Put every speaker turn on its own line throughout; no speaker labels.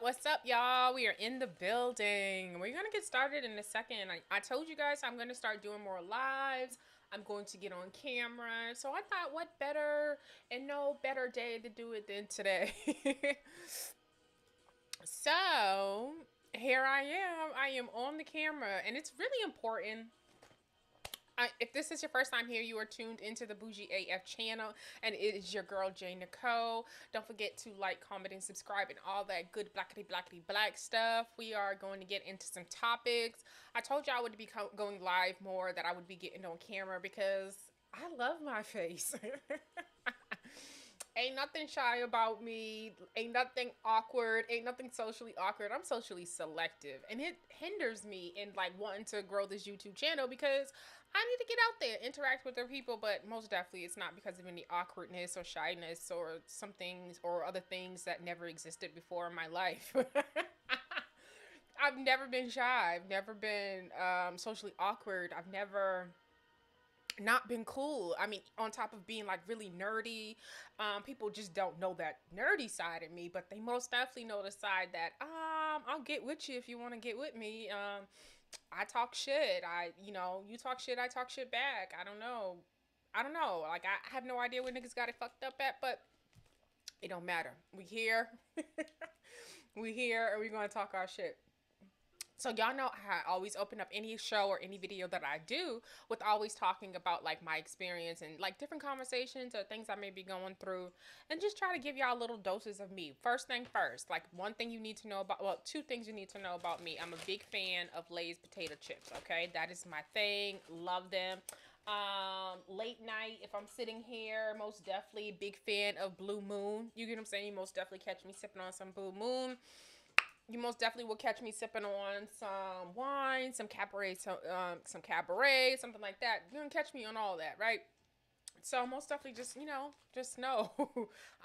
What's up, y'all? We are in the building. We're gonna get started in a second. I told you guys I'm gonna start doing more lives. I'm going to get on camera. So I thought, what better and no better day to do it than today. So here I am. I am on the camera, and it's really important. If this is your first time here, you are tuned into the Bougie AF channel, and it is your girl, Jay Nicole. Don't forget to like, comment, and subscribe, and all that good blackety blackety black stuff. We are going to get into some topics. I told you I would be going live more, that I would be getting on camera because I love my face. Ain't nothing shy about me. Ain't nothing awkward. Ain't nothing socially awkward. I'm socially selective. And it hinders me in like wanting to grow this YouTube channel because I need to get out there, interact with other people. But most definitely it's not because of any awkwardness or shyness or some things or other things that never existed before in my life. I've never been shy. I've never been socially awkward. I've never not been cool. I mean, on top of being like really nerdy, people just don't know that nerdy side of me, but they most definitely know the side that I'll get with you if you want to get with me. I talk shit. You talk shit, I talk shit back. I don't know. I don't know. Like I have no idea where niggas got it fucked up at, but it don't matter. We here. We here, and we gonna talk our shit. So y'all know I always open up any show or any video that I do with always talking about like my experience and like different conversations or things I may be going through, and just try to give y'all little doses of me. First thing first, like one thing you need to know about, well, two things you need to know about me. I'm a big fan of Lay's potato chips, okay? That is my thing. Love them. Late night, if I'm sitting here, most definitely big fan of Blue Moon. You get what I'm saying? You most definitely catch me sipping on some Blue Moon. You most definitely will catch me sipping on some wine, some cabaret, something like that. You're gonna catch me on all that, right? So most definitely just know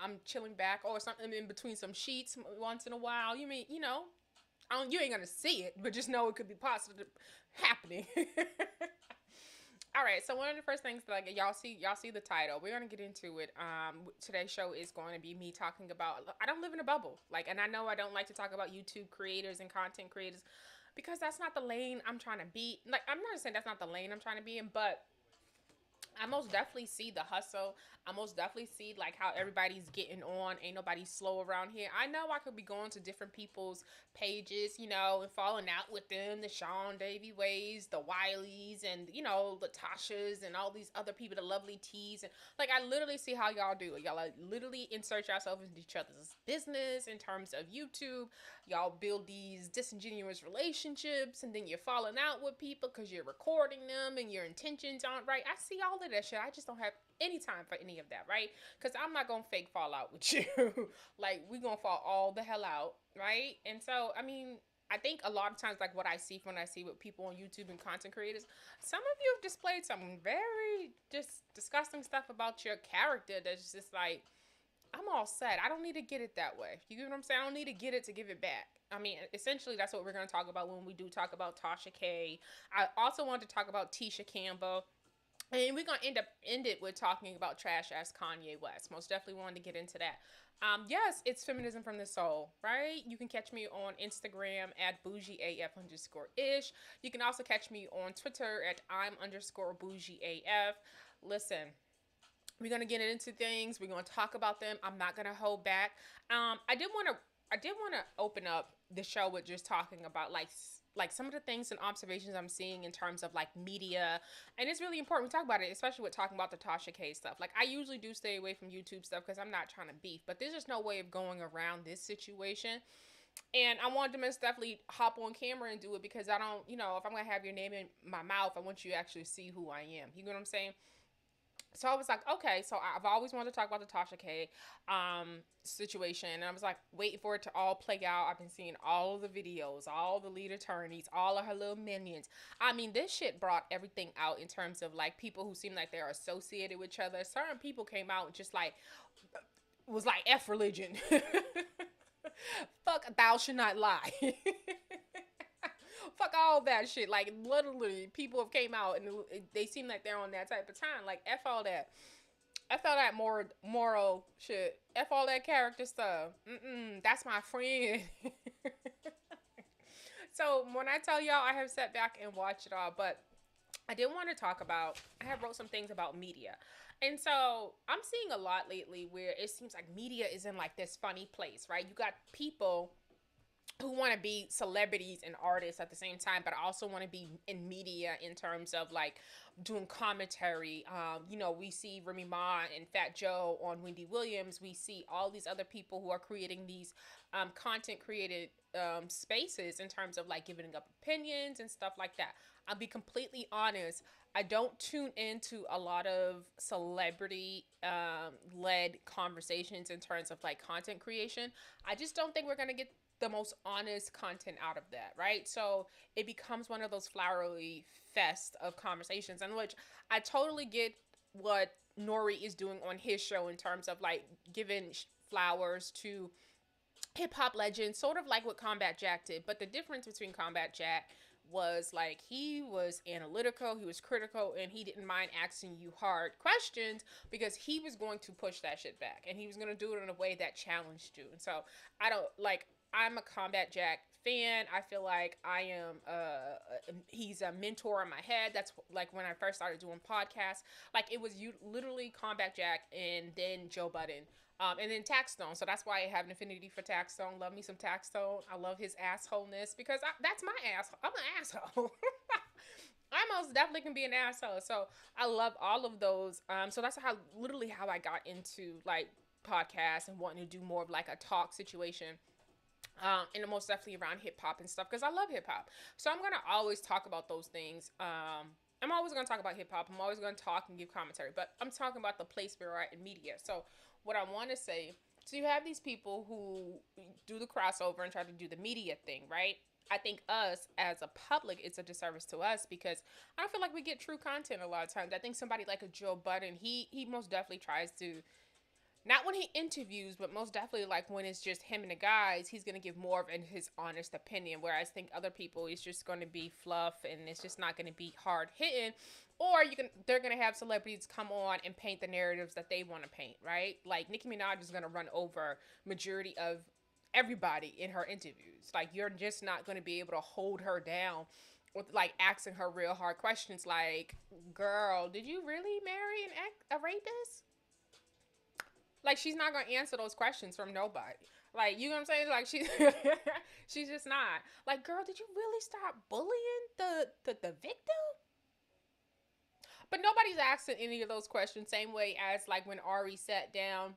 I'm chilling back or something in between some sheets once in a while. You ain't gonna see it, but just know it could be possible happening. All right, so one of the first things, like y'all see the title. We're gonna get into it. Today's show is going to be me talking about. I don't live in a bubble, like, and I know I don't like to talk about YouTube creators and content creators because that's not the lane I'm trying to be. Like, I'm not saying that's not the lane I'm trying to be in, but I most definitely see the hustle. I most definitely see like how everybody's getting on. Ain't nobody slow around here. I know I could be going to different people's pages, and falling out with them, the Sean Davy Ways, the Wileys, and the Tashas and all these other people, the lovely T's, and like I literally see how y'all do it. Y'all like literally insert yourself into each other's business in terms of YouTube. Y'all build these disingenuous relationships, and then you're falling out with people because you're recording them and your intentions aren't right. I see all of that shit. I just don't have any time for any of that, right? Because I'm not gonna fake fall out with you. Like, we gonna fall all the hell out, right? And so I mean, I think a lot of times, like what I see when I see with people on YouTube and content creators, some of you have displayed some very just disgusting stuff about your character that's just like, I'm all set. I don't need to get it that way. You get what I'm saying? I don't need to get it to give it back. I mean, essentially, that's what we're going to talk about when we do talk about Tasha K. I also want to talk about Tisha Campbell. And we're going to end it with talking about trash ass Kanye West. Most definitely wanted to get into that. Yes, it's Feminism from the Soul, right? You can catch me on Instagram at Bougie AF_ish. You can also catch me on Twitter at I'm_Bougie AF. Listen, we're gonna get into things. We're gonna talk about them. I'm not gonna hold back. I did want to open up the show with just talking about like some of the things and observations I'm seeing in terms of like media, and it's really important we talk about it, especially with talking about the Tasha K stuff. Like, I usually do stay away from YouTube stuff because I'm not trying to beef, but there's just no way of going around this situation. And I wanted to most definitely hop on camera and do it because I don't, if I'm gonna have your name in my mouth, I want you to actually see who I am. You know what I'm saying? So I was like, okay, so I've always wanted to talk about the Tasha K situation. And I was like, waiting for it to all play out. I've been seeing all of the videos, all the lead attorneys, all of her little minions. I mean, this shit brought everything out in terms of like people who seem like they're associated with each other. Certain people came out and just like, was like, F religion. Fuck, thou should not lie. Fuck all that shit. Like literally, people have came out and they seem like they're on that type of time. Like F all that. F all that moral shit. F all that character stuff. That's my friend. So when I tell y'all, I have sat back and watched it all, but I did want to talk about. I have wrote some things about media, and so I'm seeing a lot lately where it seems like media is in like this funny place, right? You got people who want to be celebrities and artists at the same time, but also want to be in media in terms of like doing commentary. We see Remy Ma and Fat Joe on Wendy Williams. We see all these other people who are creating these content created spaces in terms of like giving up opinions and stuff like that. I'll be completely honest. I don't tune into a lot of celebrity led conversations in terms of like content creation. I just don't think we're going to get the most honest content out of that, right? So it becomes one of those flowery fest of conversations, in which I totally get what Nori is doing on his show in terms of like giving flowers to hip hop legends, sort of like what Combat Jack did. But the difference between Combat Jack was like he was analytical, he was critical, and he didn't mind asking you hard questions because he was going to push that shit back and he was going to do it in a way that challenged you. And so I don't like I'm a Combat Jack fan. I feel like I am he's a mentor in my head. That's like when I first started doing podcasts. Like it was literally Combat Jack and then Joe Budden. And then Taxstone. So that's why I have an affinity for Taxstone. Love me some Taxstone. I love his assholeness because that's my asshole. I'm an asshole. I most definitely can be an asshole. So I love all of those. So that's literally how I got into like podcasts and wanting to do more of like a talk situation. And most definitely around hip hop and stuff because I love hip hop. So I'm gonna always talk about those things. I'm always gonna talk about hip hop. I'm always gonna talk and give commentary, but I'm talking about the place we're at in media. So what I want to say, so you have these people who do the crossover and try to do the media thing, right? I think us as a public, it's a disservice to us because I don't feel like we get true content a lot of times. I think somebody like a Joe Budden, he most definitely tries to, not when he interviews, but most definitely like when it's just him and the guys, he's going to give more of his honest opinion. Whereas I think other people, it's just going to be fluff and it's just not going to be hard hitting. Or they're going to have celebrities come on and paint the narratives that they want to paint, right? Like Nicki Minaj is going to run over majority of everybody in her interviews. Like you're just not going to be able to hold her down with like asking her real hard questions like, girl, did you really marry a rapist? Like she's not gonna answer those questions from nobody. Like you know what I'm saying? Like she's just not. Like, girl, did you really stop bullying the victim? But nobody's asking any of those questions. Same way as like when Ari sat down.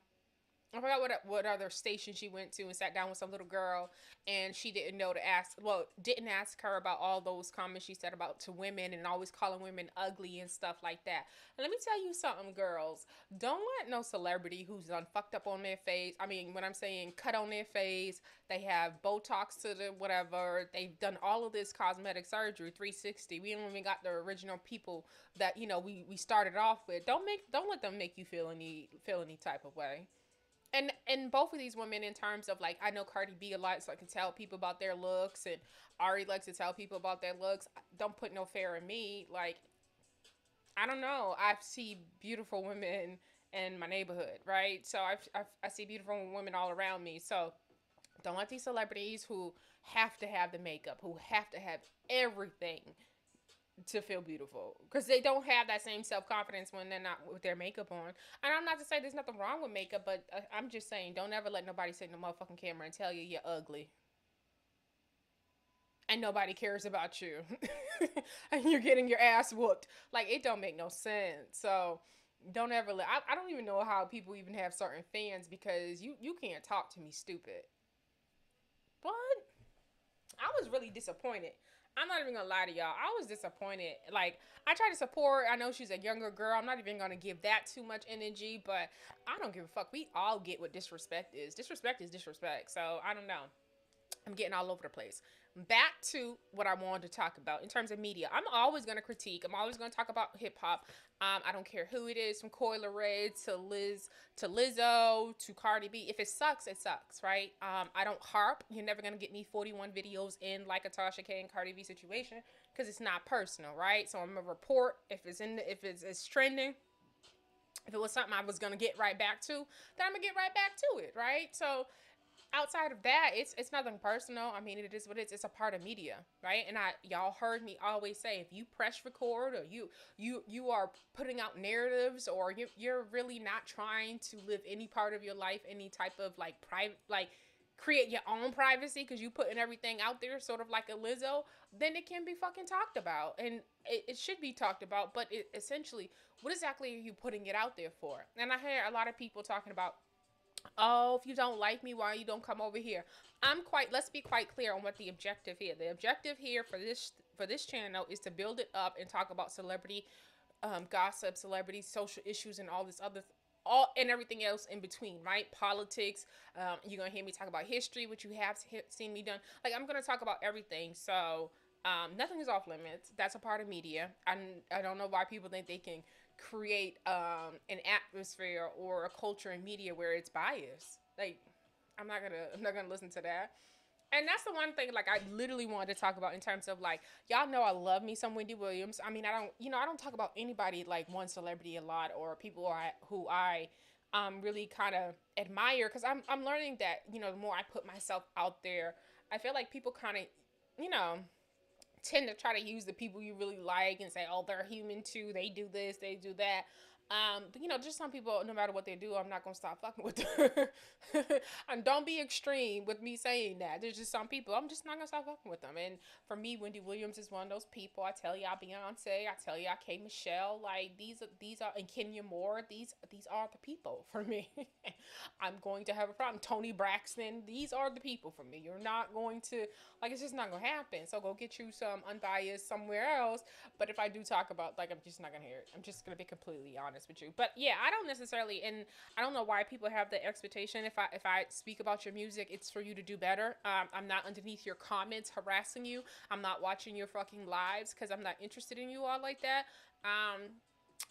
I forgot what other station she went to and sat down with some little girl and she didn't know to ask, didn't ask her about all those comments she said about to women and always calling women ugly and stuff like that. And let me tell you something, girls. Don't let no celebrity who's done fucked up on their face. I mean, when I'm saying cut on their face, they have Botox to the whatever. They've done all of this cosmetic surgery, 360. We don't even got the original people that, we started off with. Don't let them make you feel any type of way. And both of these women in terms of like, I know Cardi B a lot, so I can tell people about their looks, and Ari likes to tell people about their looks. Don't put no fear in me. Like, I don't know. I see beautiful women in my neighborhood, right? So I see beautiful women all around me. So don't let these celebrities who have to have the makeup, who have to have everything to feel beautiful, because they don't have that same self-confidence when they're not with their makeup on. And I'm not to say there's nothing wrong with makeup, but I'm just saying don't ever let nobody sit in the motherfucking camera and tell you you're ugly and nobody cares about you and you're getting your ass whooped. Like, it don't make no sense. So don't ever I don't even know how people even have certain fans, because you can't talk to me stupid. But I was really disappointed. I'm not even gonna lie to y'all. I was disappointed. Like, I try to support. I know she's a younger girl. I'm not even gonna give that too much energy, but I don't give a fuck. We all get what disrespect is. Disrespect is disrespect. So I don't know. I'm getting all over the place. Back to what I wanted to talk about in terms of media. I'm always going to critique. I'm always going to talk about hip hop. I don't care who it is, from Coi Leray to Lizzo to Cardi B. If it sucks, it sucks, right? I don't harp. You're never going to get me 41 videos in like a Tasha K and Cardi B situation because it's not personal, right? So I'm gonna report if it's trending. If it was something I was gonna get right back to, then I'm gonna get right back to it, right? So outside of that, it's nothing personal. I mean, it is what it is. It's a part of media, right? And y'all heard me always say, if you press record or you are putting out narratives, or you're really not trying to live any part of your life, any type of like private, like create your own privacy because you putting everything out there, sort of like a Lizzo, then it can be fucking talked about, and it should be talked about. But essentially, what exactly are you putting it out there for? And I hear a lot of people talking about, oh, if you don't like me, why you don't come over here? Let's be quite clear on what the objective here. The objective here for this channel is to build it up and talk about celebrity gossip, celebrity social issues, and all this other all and everything else in between, right? Politics. You're gonna hear me talk about history, which you have seen me done. Like, I'm gonna talk about everything. So nothing is off limits. That's a part of media. I don't know why people think they can create an atmosphere or a culture in media where it's biased. Like, I'm not gonna listen to that. And that's the one thing, like, I literally wanted to talk about in terms of, like, y'all know I love me some Wendy Williams. I mean, I don't talk about anybody, like, one celebrity a lot, or people who I really kind of admire, because I'm learning that, the more I put myself out there, I feel like people kind of, you know, tend to try to use the people you really like and say, oh, they're human too. They do this, they do that. But just some people, no matter what they do, I'm not gonna stop fucking with them. And don't be extreme with me saying that. There's just some people I'm just not gonna stop fucking with them. And for me, Wendy Williams is one of those people. I tell y'all Beyonce, I tell y'all K Michelle, like these are and Kenya Moore, these are the people for me. I'm going to have a problem. Tony Braxton, these are the people for me. You're not going to, like, it's just not gonna happen. So go get you some unbiased somewhere else. But if I do talk about, like, I'm just not gonna hear it. I'm just gonna be completely honest with you. But yeah, I don't necessarily, and I don't know why people have the expectation, if I speak about your music, it's for you to do better. I'm not underneath your comments harassing you. I'm not watching your fucking lives because I'm not interested in you all like that.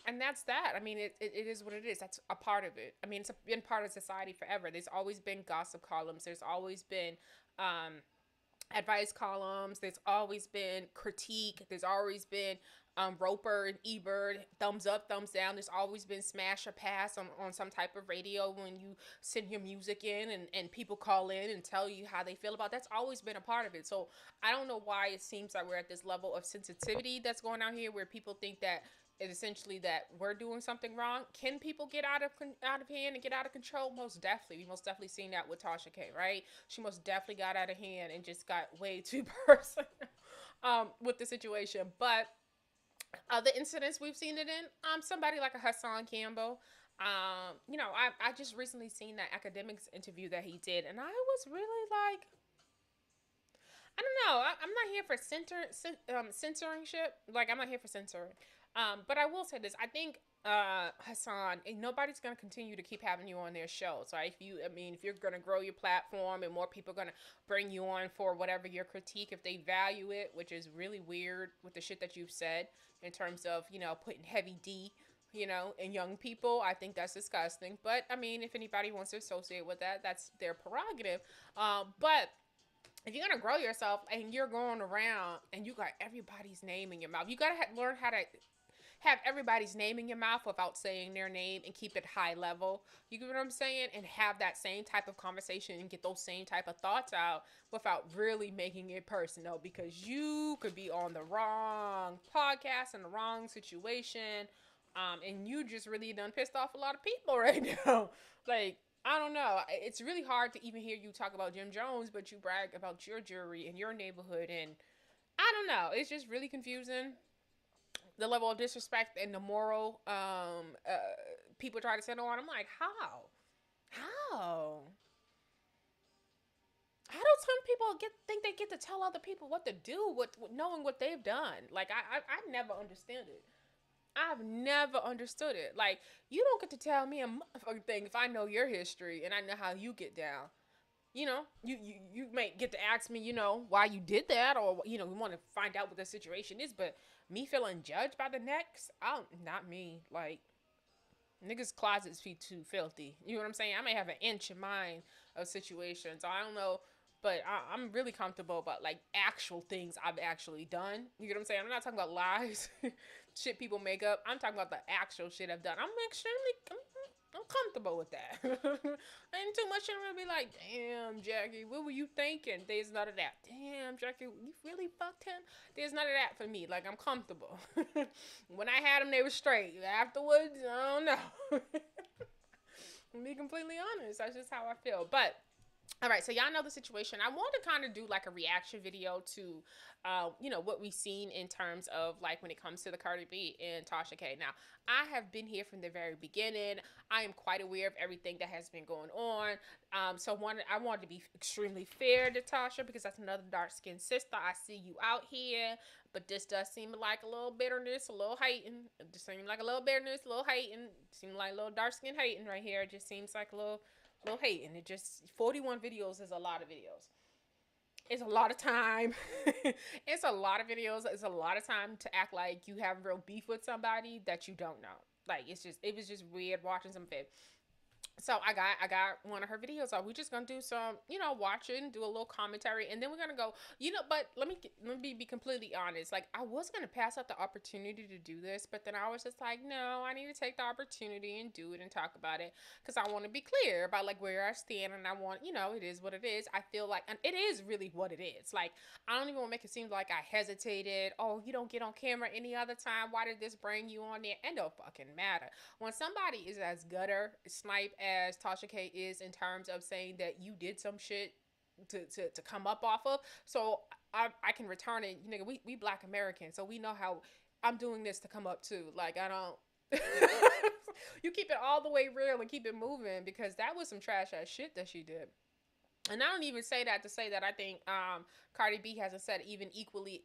And that's that. I mean, it is what it is. That's a part of it. I mean, it's been part of society forever. There's always been gossip columns. There's always been advice columns. There's always been critique. There's always been Roper and Ebert, thumbs up, thumbs down. There's always been smash or pass on some type of radio when you send your music in, and people call in and tell you how they feel about it. That's always been a part of it. So I don't know why it seems like we're at this level of sensitivity that's going on here, where people think that it's essentially that we're doing something wrong. Can people get out of hand and get out of control? Most definitely. We most definitely seen that with Tasha K, right? She most definitely got out of hand and just got way too personal with the situation. But other incidents we've seen it in, somebody like a Hassan Campbell. I just recently seen that academics interview that he did, and I was really like, I don't know. I'm not here for censoring shit. Like, I'm not here for censoring. But I will say this. I think Hassan, nobody's gonna continue to keep having you on their shows, right? If you're gonna grow your platform and more people are gonna bring you on for whatever your critique, if they value it, which is really weird with the shit that you've said in terms of, putting heavy D, in young people, I think that's disgusting. But I mean, if anybody wants to associate with that, that's their prerogative. But if you're gonna grow yourself and you're going around and you got everybody's name in your mouth, you gotta learn how to have everybody's name in your mouth without saying their name and keep it high level. You get what I'm saying? And have that same type of conversation and get those same type of thoughts out without really making it personal, because you could be on the wrong podcast in the wrong situation. And you just really done pissed off a lot of people right now. Like, I don't know. It's really hard to even hear you talk about Jim Jones, but you brag about your jury and your neighborhood. And I don't know. It's just really confusing. The level of disrespect and the moral people try to settle on. I'm like, how? How do some people think they get to tell other people what to do with knowing what they've done? Like I never understood it. I've never understood it. Like, you don't get to tell me a motherfucking thing if I know your history and I know how you get down. You may get to ask me, why you did that, or we want to find out what the situation is. But me feeling judged by the next, not me. Like, niggas' closets be too filthy. You know what I'm saying? I may have an inch in mind of situations. I don't know, but I'm really comfortable about like actual things I've actually done. You know what I'm saying? I'm not talking about lies, shit people make up. I'm talking about the actual shit I've done. I'm comfortable with that. Ain't too much. I'm gonna be like, damn, Jackie, what were you thinking? There's none of that. Damn, Jackie, you really fucked him? There's none of that for me. Like, I'm comfortable. When I had them, they were straight. Afterwards, I don't know. To be completely honest, that's just how I feel. But all right, so y'all know the situation. I want to kind of do like a reaction video to, what we've seen in terms of like when it comes to the Cardi B and Tasha K. Now, I have been here from the very beginning. I am quite aware of everything that has been going on. I wanted to be extremely fair to Tasha because that's another dark skinned sister. I see you out here, but this does seem like a little bitterness, a little hating. It just seems like a little bitterness, a little hating. Seems like a little dark skinned hating right here. It just seems like a little hating. It just 41 videos is a lot of videos. It's a lot of time. It's a lot of videos. It's a lot of time to act like you have real beef with somebody that you don't know. Like, it was just weird watching some fit. So I got one of her videos on. We're just gonna do some, watching, do a little commentary, and then we're gonna go, But let me be completely honest. Like, I was gonna pass up the opportunity to do this, but then I was just like, no, I need to take the opportunity and do it and talk about it because I want to be clear about like where I stand, and I want, it is what it is. I feel like, and it is really what it is. Like, I don't even want to make it seem like I hesitated. Oh, you don't get on camera any other time. Why did this bring you on there? It don't fucking matter. When somebody is as gutter snipe as Tasha K is in terms of saying that you did some shit to come up off of, so I can return it. Nigga, we Black Americans, so we know how I'm doing this to come up too. Like, I don't. You keep it all the way real and keep it moving because that was some trash ass shit that she did. And I don't even say that to say that I think Cardi B hasn't said even equally,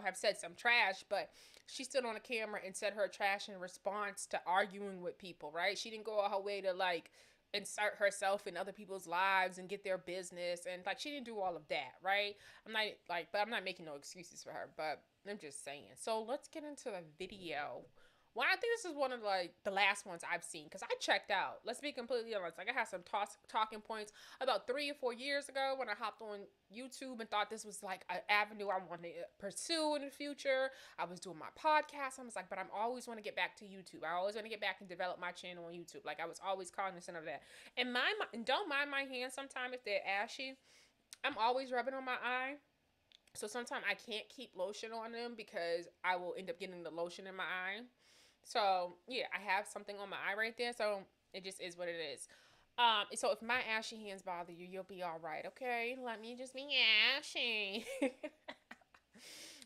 have said some trash, but she stood on a camera and said her trash in response to arguing with people, right? She didn't go all her way to like insert herself in other people's lives and get their business, and like she didn't do all of that, right? But I'm not making no excuses for her, but I'm just saying. So let's get into the video. Well, I think this is one of like the last ones I've seen because I checked out. Let's be completely honest. Like, I had some talking points about 3 or 4 years ago when I hopped on YouTube and thought this was like an avenue I wanted to pursue in the future. I was doing my podcast. I was like, but I'm always want to get back to YouTube. I always want to get back and develop my channel on YouTube. Like, I was always cognizant of that. And don't mind my hands sometimes if they're ashy. I'm always rubbing on my eye. So sometimes I can't keep lotion on them because I will end up getting the lotion in my eye. So, yeah, I have something on my eye right there, so it just is what it is. So if my ashy hands bother you, you'll be all right, okay? Let me just be ashy.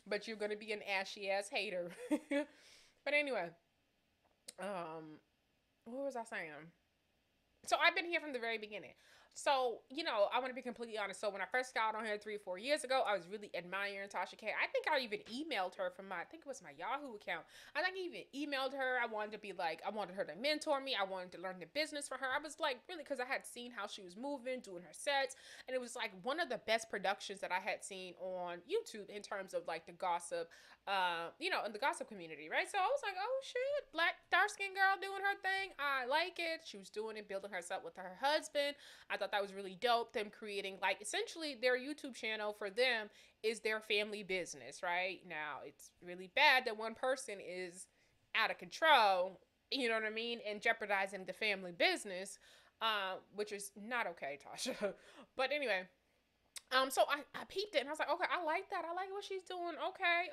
But you're going to be an ashy-ass hater. But anyway, what was I saying? So I've been here from the very beginning. So, I want to be completely honest. So when I first got on here 3 or 4 years ago, I was really admiring Tasha K. I think I even emailed her from I think it was my Yahoo account. I think I even emailed her. I wanted her to mentor me. I wanted to learn the business for her. I was like, really, because I had seen how she was moving, doing her sets. And it was like one of the best productions that I had seen on YouTube in terms of like the gossip, in the gossip community, right? So I was like, oh shit, black dark-skinned girl doing her thing. I like it. She was doing it, building herself with her husband. I thought that was really dope. Them creating like essentially their YouTube channel for them is their family business, right? Now it's really bad that one person is out of control, you know what I mean, and jeopardizing the family business, which is not okay, Tasha. But anyway, so I peeped it and I was like, okay, I like that. I like what she's doing. Okay.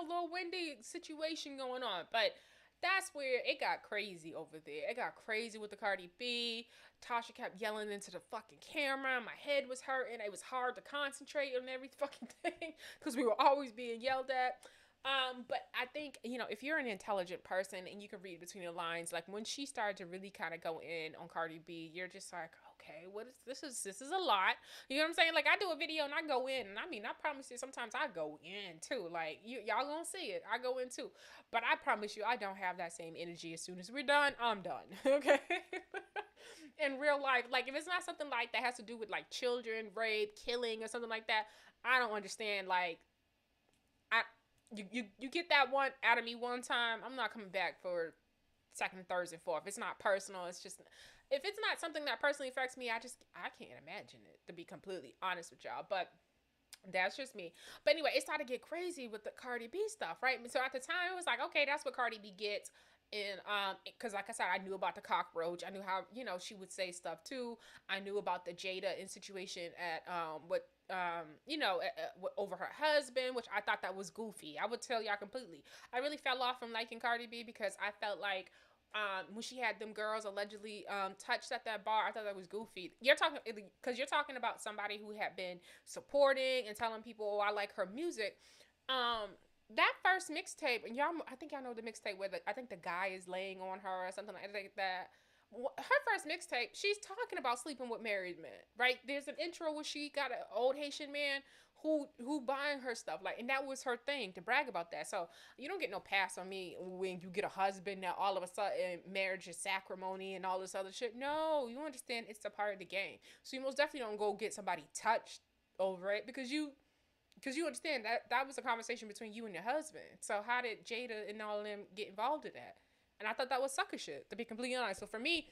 Little windy situation going on. But that's where it got crazy over there. It got crazy with the Cardi B. Tasha kept yelling into the fucking camera. My head was hurting. It was hard to concentrate on every fucking thing because we were always being yelled at. But I think, if you're an intelligent person and you can read between the lines, like when she started to really kind of go in on Cardi B, you're just like, okay, what is this? Is a lot. You know what I'm saying? Like I do a video and I go in, and I mean, I promise you, sometimes I go in too. Like y'all gonna see it. I go in too, but I promise you, I don't have that same energy. As soon as we're done, I'm done. Okay. In real life, like if it's not something like that has to do with like children, rape, killing, or something like that, I don't understand. Like I you get that one out of me one time, I'm not coming back for second, third, and fourth. It's not personal. It's just if it's not something that personally affects me, I can't imagine it, to be completely honest with y'all. But that's just me. But anyway, it started to get crazy with the Cardi B stuff, right? So at the time, it was like, okay, that's what Cardi B gets. And because like I said, I knew about the cockroach. I knew how she would say stuff too. I knew about the Jada in situation at over her husband, which I thought that was goofy. I would tell y'all completely. I really fell off from liking Cardi B because I felt like when she had them girls allegedly touched at that bar, I thought that was goofy. You're talking about somebody who had been supporting and telling people, oh, I like her music. That first mixtape, and y'all, I think y'all know the mixtape where I think the guy is laying on her or something like that. Her first mixtape, she's talking about sleeping with married men, right? There's an intro where she got an old Haitian man who buying her stuff, like, and that was her thing to brag about that. So you don't get no pass on me when you get a husband now all of a sudden marriage is sacrimony and all this other shit. No, you understand it's a part of the game. So you most definitely don't go get somebody touched over it because you understand that was a conversation between you and your husband. So how did Jada and all of them get involved in that? And I thought that was sucker shit, to be completely honest. So for me,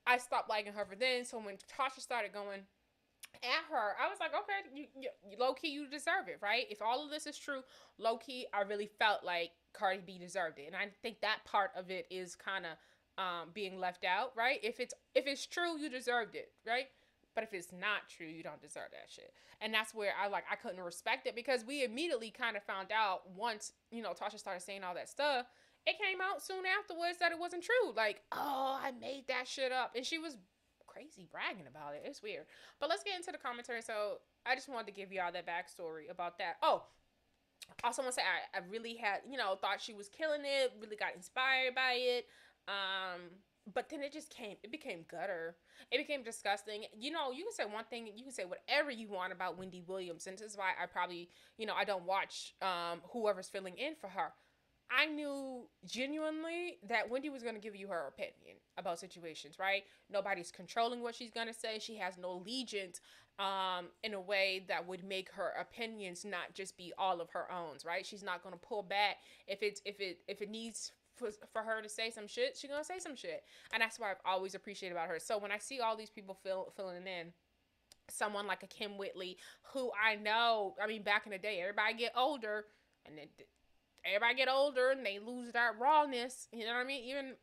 I stopped liking her for then. So when Tasha started going at her, I was like, okay, you low key, you deserve it, right? If all of this is true, low key, I really felt like Cardi B deserved it, and I think that part of it is kind of being left out, right? If it's true, you deserved it, right? But if it's not true, you don't deserve that shit. And that's where I couldn't respect it because we immediately kind of found out once, Tasha started saying all that stuff. It came out soon afterwards that it wasn't true. Like, oh, I made that shit up. And she was crazy bragging about it. It's weird. But let's get into the commentary. So I just wanted to give y'all that backstory about that. Oh, also want to say I really had, thought she was killing it, really got inspired by it. But then it became gutter. It became disgusting. You can say one thing, you can say whatever you want about Wendy Williams. And this is why I probably, I don't watch whoever's filling in for her. I knew genuinely that Wendy was going to give you her opinion about situations, right? Nobody's controlling what she's going to say. She has no allegiance in a way that would make her opinions not just be all of her own, right? She's not going to pull back if it needs for her to say some shit. She's going to say some shit. And that's what I've always appreciated about her. So when I see all these people filling in, someone like a Kim Whitley, who I know, back in the day, everybody get older and then everybody get older and they lose that rawness. You know what I mean? Even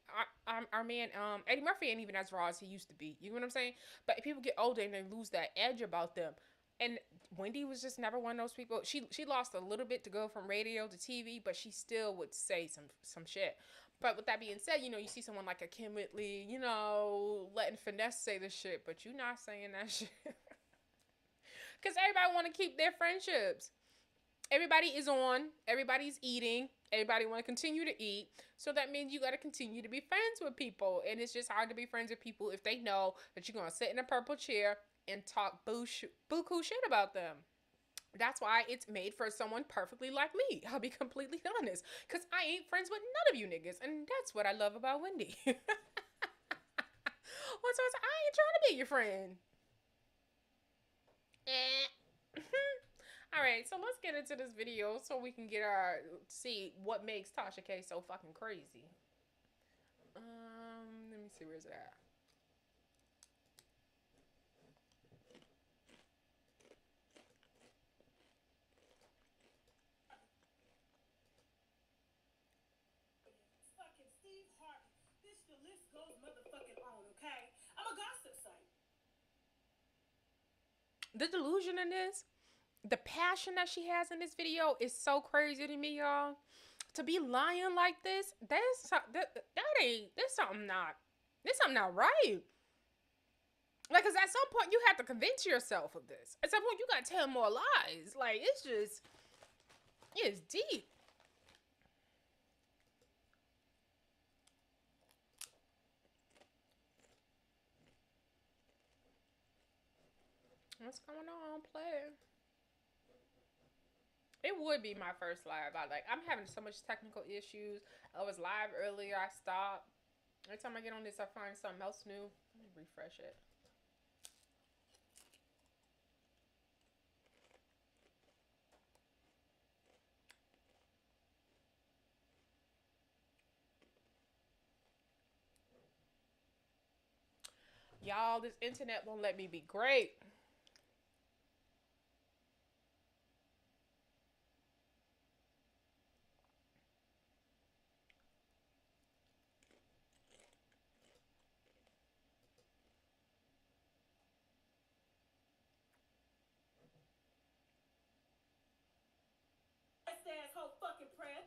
our man Eddie Murphy ain't even as raw as he used to be. You know what I'm saying? But people get older and they lose that edge about them. And Wendy was just never one of those people. She lost a little bit to go from radio to TV, but she still would say some shit. But with that being said, you see someone like a Kim Whitley, letting Finesse say this shit, but you not saying that shit. Because everybody want to keep their friendships. Everybody is on. Everybody's eating. Everybody want to continue to eat. So that means you got to continue to be friends with people. And it's just hard to be friends with people if they know that you're going to sit in a purple chair and talk buku shit about them. That's why it's made for someone perfectly like me. I'll be completely honest. Because I ain't friends with none of you niggas. And that's what I love about Wendy. I ain't trying to be your friend. All right, so let's get into this video so we can see what makes Tasha K so fucking crazy. Let me see, where's it at?
Fucking Steve Harvey. This the list goes motherfucking on, okay? I'm a gossip site.
The delusion in this, the passion that she has in this video is so crazy to me, y'all. To be lying like this, there's something not right. Like, cause at some point you have to convince yourself of this. At some point you gotta tell more lies. Like, it's deep. What's going on, play? It would be my first live. I'm having so much technical issues. I was live earlier. I stopped. Every time I get on this, I find something else new. Let me refresh it. Y'all, this internet won't let me be great.
Asshole fucking press.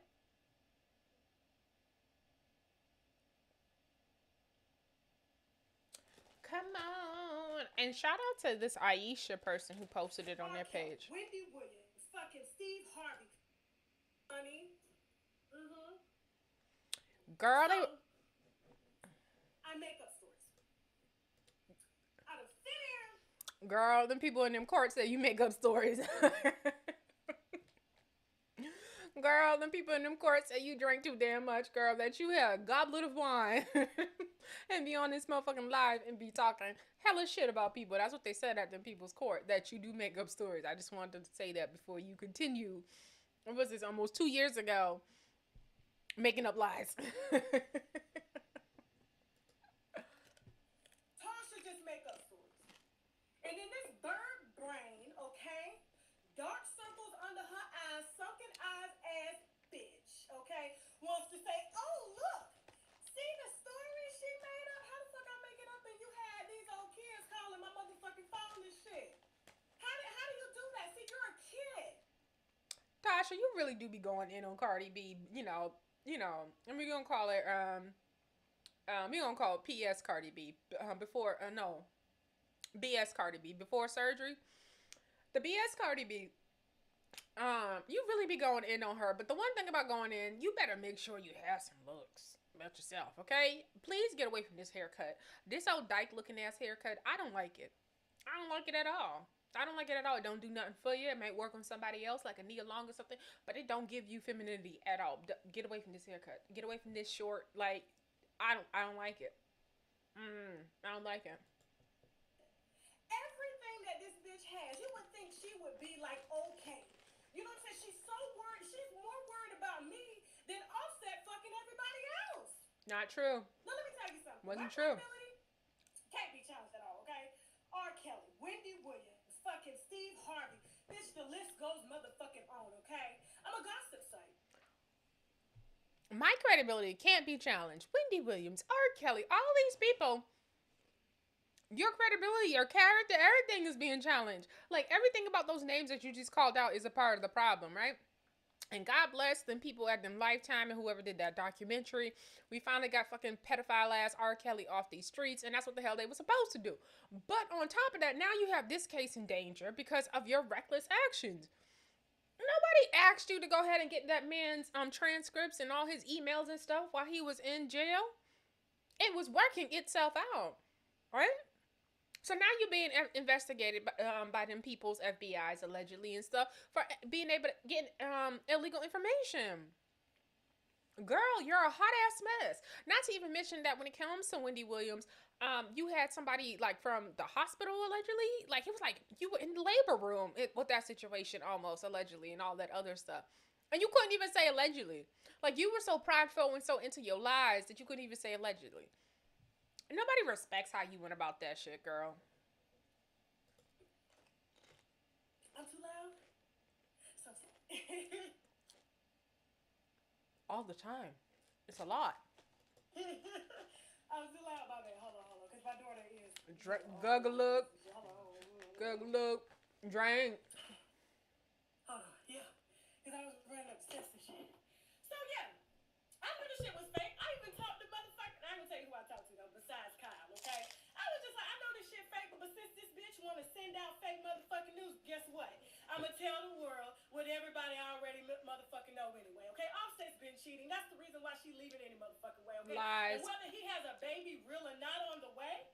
Come on. And shout out to this Aisha person who posted it on their page.
Wendy Williams, fucking Steve Harvey. Honey.
Girl,
so, I make up stories. Out of thin air.
Girl, them people in them courts say you make up stories. Girl, them people in them courts say you drink too damn much, girl, that you had a goblet of wine and be on this motherfucking live and be talking hella shit about people. That's what they said at them people's court, that you do make up stories. I just wanted to say that before you continue. What was this, almost 2 years ago? Making up lies.
Tasha just make up stories. And in this bird brain, okay? Dark circles under her eyes, sunken eyes ass bitch, okay? Wants to say, oh, look, see the story she made up? How the fuck I make it up and you had these old kids calling my motherfucking phone and shit? How do you do that? See, you're a kid.
Tasha, you really do be going in on Cardi B, and we're gonna call it, we're gonna call it PS Cardi B, BS Cardi B, before surgery. The BS Cardi B, you really be going in on her, but the one thing about going in, you better make sure you have some looks about yourself, okay? Please get away from this haircut. This old dyke looking ass haircut, I don't like it. I don't like it at all. I don't like it at all. It don't do nothing for you. It might work on somebody else, like a Nia Long or something, but it don't give you femininity at all. Get away from this haircut. Get away from this short. Like, I don't like it. I don't like it.
Everything that this bitch has, you would think she would be like, okay. You know what I'm saying? She's so worried. She's more worried about me than Offset fucking everybody else.
Not true.
Now, let me tell you something.
Wasn't
My
true.
Can't be challenged at all, okay? R. Kelly, Wendy Williams, fucking Steve Harvey. Bitch, the list goes motherfucking on, okay? I'm a gossip site.
My credibility can't be challenged. Wendy Williams, R. Kelly, all these people, your credibility, your character, everything is being challenged. Like, everything about those names that you just called out is a part of the problem, right? And God bless them people at them Lifetime and whoever did that documentary. We finally got fucking pedophile ass R. Kelly off these streets, and that's what the hell they were supposed to do. But on top of that, now you have this case in danger because of your reckless actions. Nobody asked you to go ahead and get that man's transcripts and all his emails and stuff while he was in jail. It was working itself out, right? So now you're being investigated by them people's FBI's allegedly and stuff for being able to get illegal information. Girl, you're a hot ass mess. Not to even mention that when it comes to Wendy Williams, you had somebody like from the hospital allegedly, like it was like you were in the labor room with that situation almost allegedly and all that other stuff. And you couldn't even say allegedly. Like you were so prideful and so into your lies that you couldn't even say allegedly. Nobody respects how you went about that shit, girl.
I'm too loud? So
All the time. It's a lot.
I was too loud about that. Hold on. Because my daughter is...
Guggle look. Drink.
Hold on, yeah. Because I was running up steps and shit. So, yeah. I knew this shit was fake. I even talked to motherfucker. I ain't gonna tell you who I talked to, though, besides Kyle, okay? I was just like, I know this shit fake, but since this bitch want to send out fake motherfucking news, guess what? I'm gonna tell the world what everybody already motherfucking know anyway, okay? Offset's been cheating. That's the reason why she leaving any motherfucking way, okay?
Lies.
And whether he has a baby real or not on the way,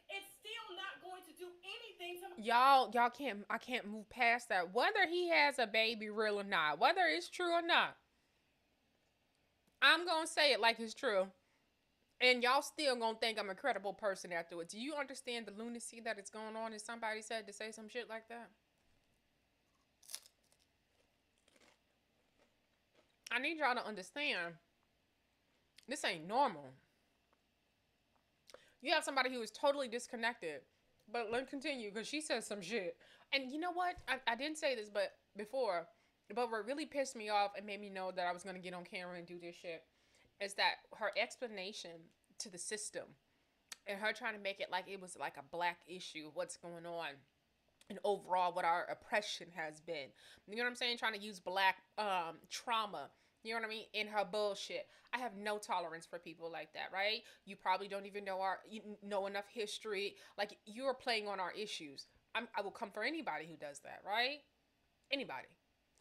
it's still not going to do anything to
Y'all can't, I can't move past that. Whether he has a baby real or not, whether it's true or not, I'm gonna say it like it's true. And y'all still gonna think I'm a credible person afterwards. Do you understand the lunacy that is going on? If somebody said to say some shit like that, I need y'all to understand this ain't normal. You have somebody who is totally disconnected. But let's continue because she says some shit. And you know what? I didn't say this but before, but what really pissed me off and made me know that I was gonna get on camera and do this shit is that her explanation to the system and her trying to make it like it was like a black issue, what's going on, and overall what our oppression has been. You know what I'm saying? Trying to use black trauma. You know what I mean? In her bullshit. I have no tolerance for people like that, right? You probably don't even know know enough history. Like you're playing on our issues. I will come for anybody who does that, right? Anybody.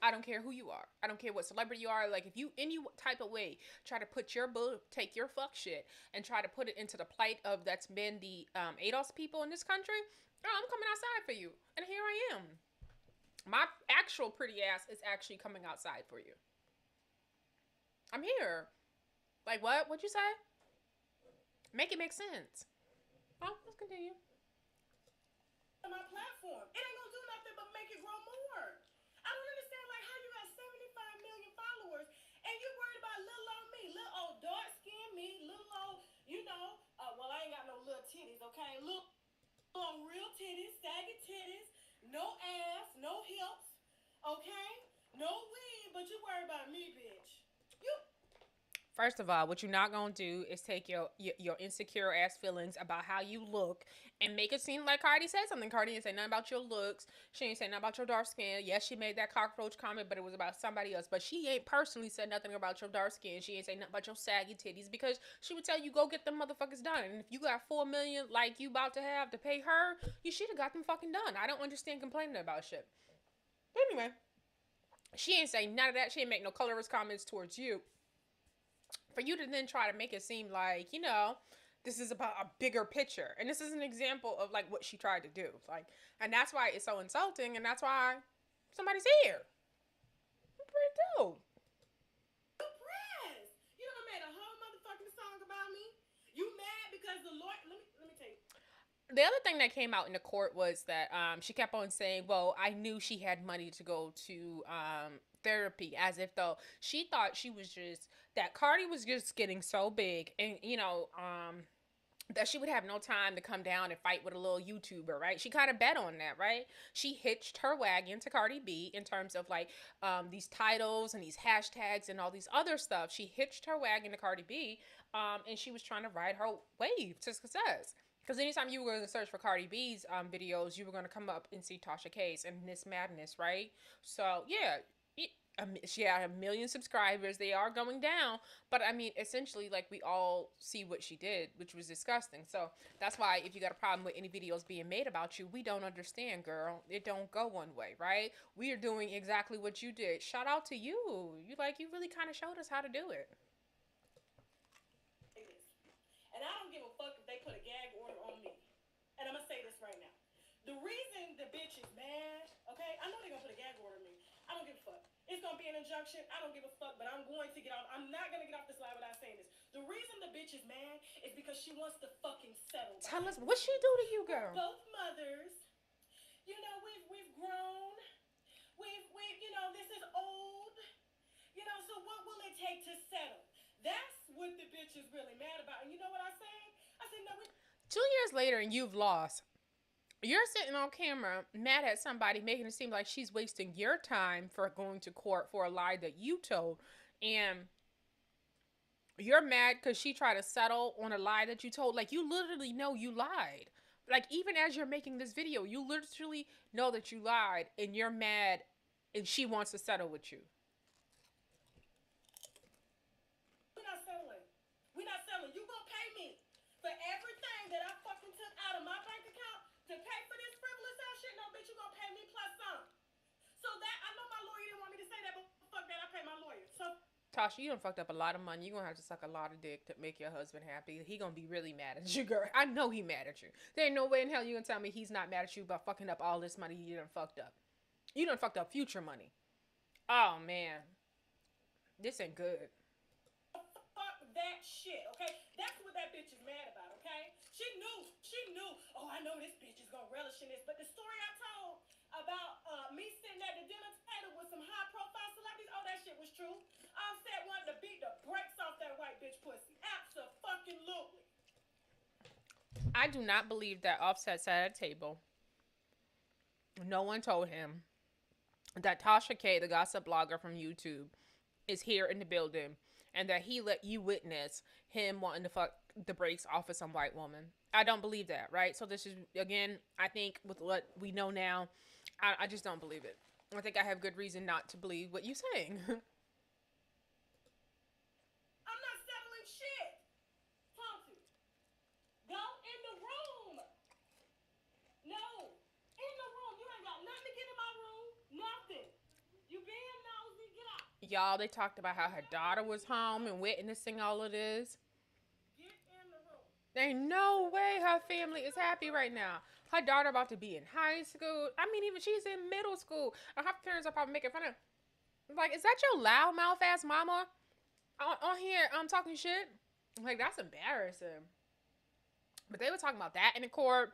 I don't care who you are. I don't care what celebrity you are. Like if you any type of way try to put your take your fuck shit and try to put it into the plight of that's been the ADOS people in this country, oh, I'm coming outside for you. And here I am. My actual pretty ass is actually coming outside for you. I'm here. Like what? What'd you say? Make it make sense. Oh, let's continue.
on my platform. It ain't gonna do nothing but make it grow more. I don't understand like how you got 75 million followers and you worried about little old me, little old dark skin me, little old, well I ain't got no little titties, okay? Little old real titties, saggy titties, no ass, no hips, okay? No weed, but you worry about me, bitch. You
First of all, what you're not gonna do is take your insecure ass feelings about how you look and make it seem like Cardi said something. Cardi didn't say nothing about your looks. She ain't say nothing about your dark skin. Yes, she made that cockroach comment, but it was about somebody else. But she ain't personally said nothing about your dark skin. She ain't say nothing about your saggy titties because she would tell you go get them motherfuckers done. And if you got 4 million like you about to have to pay her, you should have got them fucking done. I don't understand complaining about shit. But anyway, she ain't say none of that. She ain't make no colorist comments towards you. For you to then try to make it seem like, this is about a bigger picture. And this is an example of like what she tried to do. Like, and that's why it's so insulting, and that's why somebody's here. What do you do?
press. You done made a whole motherfucking song about me. You mad because the Lord let me tell you.
The other thing that came out in the court was that she kept on saying, well, I knew she had money to go to therapy, as if though she thought she was just, that Cardi was just getting so big and, that she would have no time to come down and fight with a little YouTuber, right? She kind of bet on that, right? She hitched her wagon to Cardi B in terms of like these titles and these hashtags and all these other stuff. She hitched her wagon to Cardi B and she was trying to ride her wave to success. Because anytime you were going to search for Cardi B's videos, you were going to come up and see Tasha K's and Miss Madness, right? So, yeah, she had 1 million subscribers. They are going down. But, I mean, essentially, like, we all see what she did, which was disgusting. So, that's why if you got a problem with any videos being made about you, we don't understand, girl. It don't go one way, right? We are doing exactly what you did. Shout out to you. You really kind of showed us how to do it.
And I don't give a fuck if they put a gag order on me. And I'm gonna say this right now. The reason the bitch is mad, okay? I know they're gonna put a gag order on me. I don't give a fuck. It's gonna be an injunction. I don't give a fuck, but I'm going to get off. I'm not gonna get off this live without saying this. The reason the bitch is mad is because she wants to fucking settle.
Tell us, what she do to you, girl?
We're both mothers. We've grown. We've this is old. So what will it take to settle? That's what the bitch is really mad about. And you know what I said? I said, no,
2 years later and you've lost. You're sitting on camera mad at somebody, making it seem like she's wasting your time for going to court for a lie that you told. And you're mad because she tried to settle on a lie that you told. Like, you literally know you lied. Like, even as you're making this video, you literally know that you lied and you're mad and she wants to settle with you.
We're not selling. You gonna pay me for everything that I fucking took out of my bank account to pay for this frivolous ass shit? No, bitch, you gonna pay me plus some. So that, I know my lawyer didn't want me to say that, but fuck that, I pay my lawyer. So
Tasha, you done fucked up a lot of money. You're gonna have to suck a lot of dick to make your husband happy. He gonna be really mad at you, girl. I know he mad at you. There ain't no way in hell you gonna tell me he's not mad at you about fucking up all this money you done fucked up. You done fucked up future money. Oh man, this ain't good.
Fuck that shit, okay? That's what that bitch is mad about, okay? She knew. Oh, I know this bitch is gonna relish in this. But the story I told about me sitting at the dinner table with some high profile celebrities, oh, that shit was true. Offset wanted to beat the brakes off that white bitch pussy. Absolutely.
I do not believe that Offset sat at a table. No one told him that Tasha K, the gossip blogger from YouTube, is here in the building, and that he let you witness him wanting to fuck the brakes off of some white woman. I don't believe that, right? So this is, again, I think with what we know now, I just don't believe it. I think I have good reason not to believe what you're saying.
I'm not settling shit. Tonti, go in the room. No, in the room. You ain't got nothing to get in my room. Nothing. You being nosy, get out.
Y'all, they talked about how her daughter was home and witnessing all of this.
Get in the room.
There ain't no way her family is happy right now. Her daughter about to be in high school. I mean, even she's in middle school. And her parents are probably making fun of her. Like, is that your loudmouth ass mama on here talking shit? Like, that's embarrassing. But they were talking about that in the court.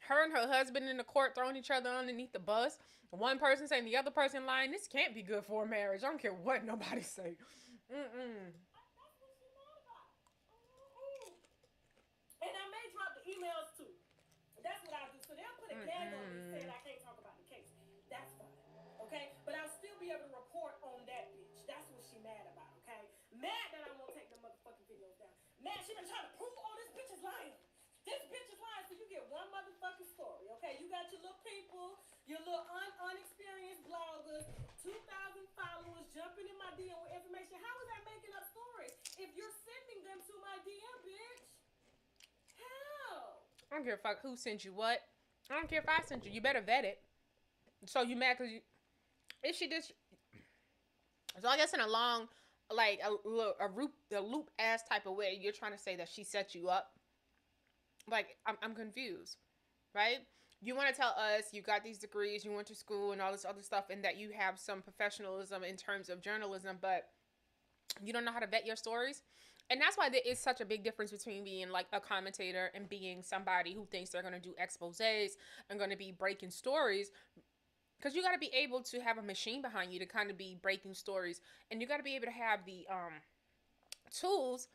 Her and her husband in the court throwing each other underneath the bus. One person saying the other person lying. This can't be good for a marriage. I don't care what nobody say.
That's what she mad about. And I may drop the emails too. That's what I'll do. So they'll put a gag on me saying I can't talk about the case. That's fine. Okay? But I'll still be able to report on that bitch. That's what she mad about, okay? Mad that I won't take the motherfucking videos down. Mad she been trying to prove, oh, this bitch is lying. This bitch is lying, so you get one motherfucking story, okay? You got your little people, your little unexperienced bloggers, 2,000 followers jumping in my DM with information. How is that making up stories if you're sending them to my DM, bitch? How?
I don't care if who sent you what. I don't care if I sent you. You better vet it. So you mad because you... Is she just... So I guess in a long, like, a loop ass type of way, you're trying to say that she set you up. Like, I'm confused, right? You want to tell us you got these degrees, you went to school and all this other stuff, and that you have some professionalism in terms of journalism, but you don't know how to vet your stories. And that's why there is such a big difference between being like a commentator and being somebody who thinks they're going to do exposés and going to be breaking stories. Because you got to be able to have a machine behind you to kind of be breaking stories. And you got to be able to have the tools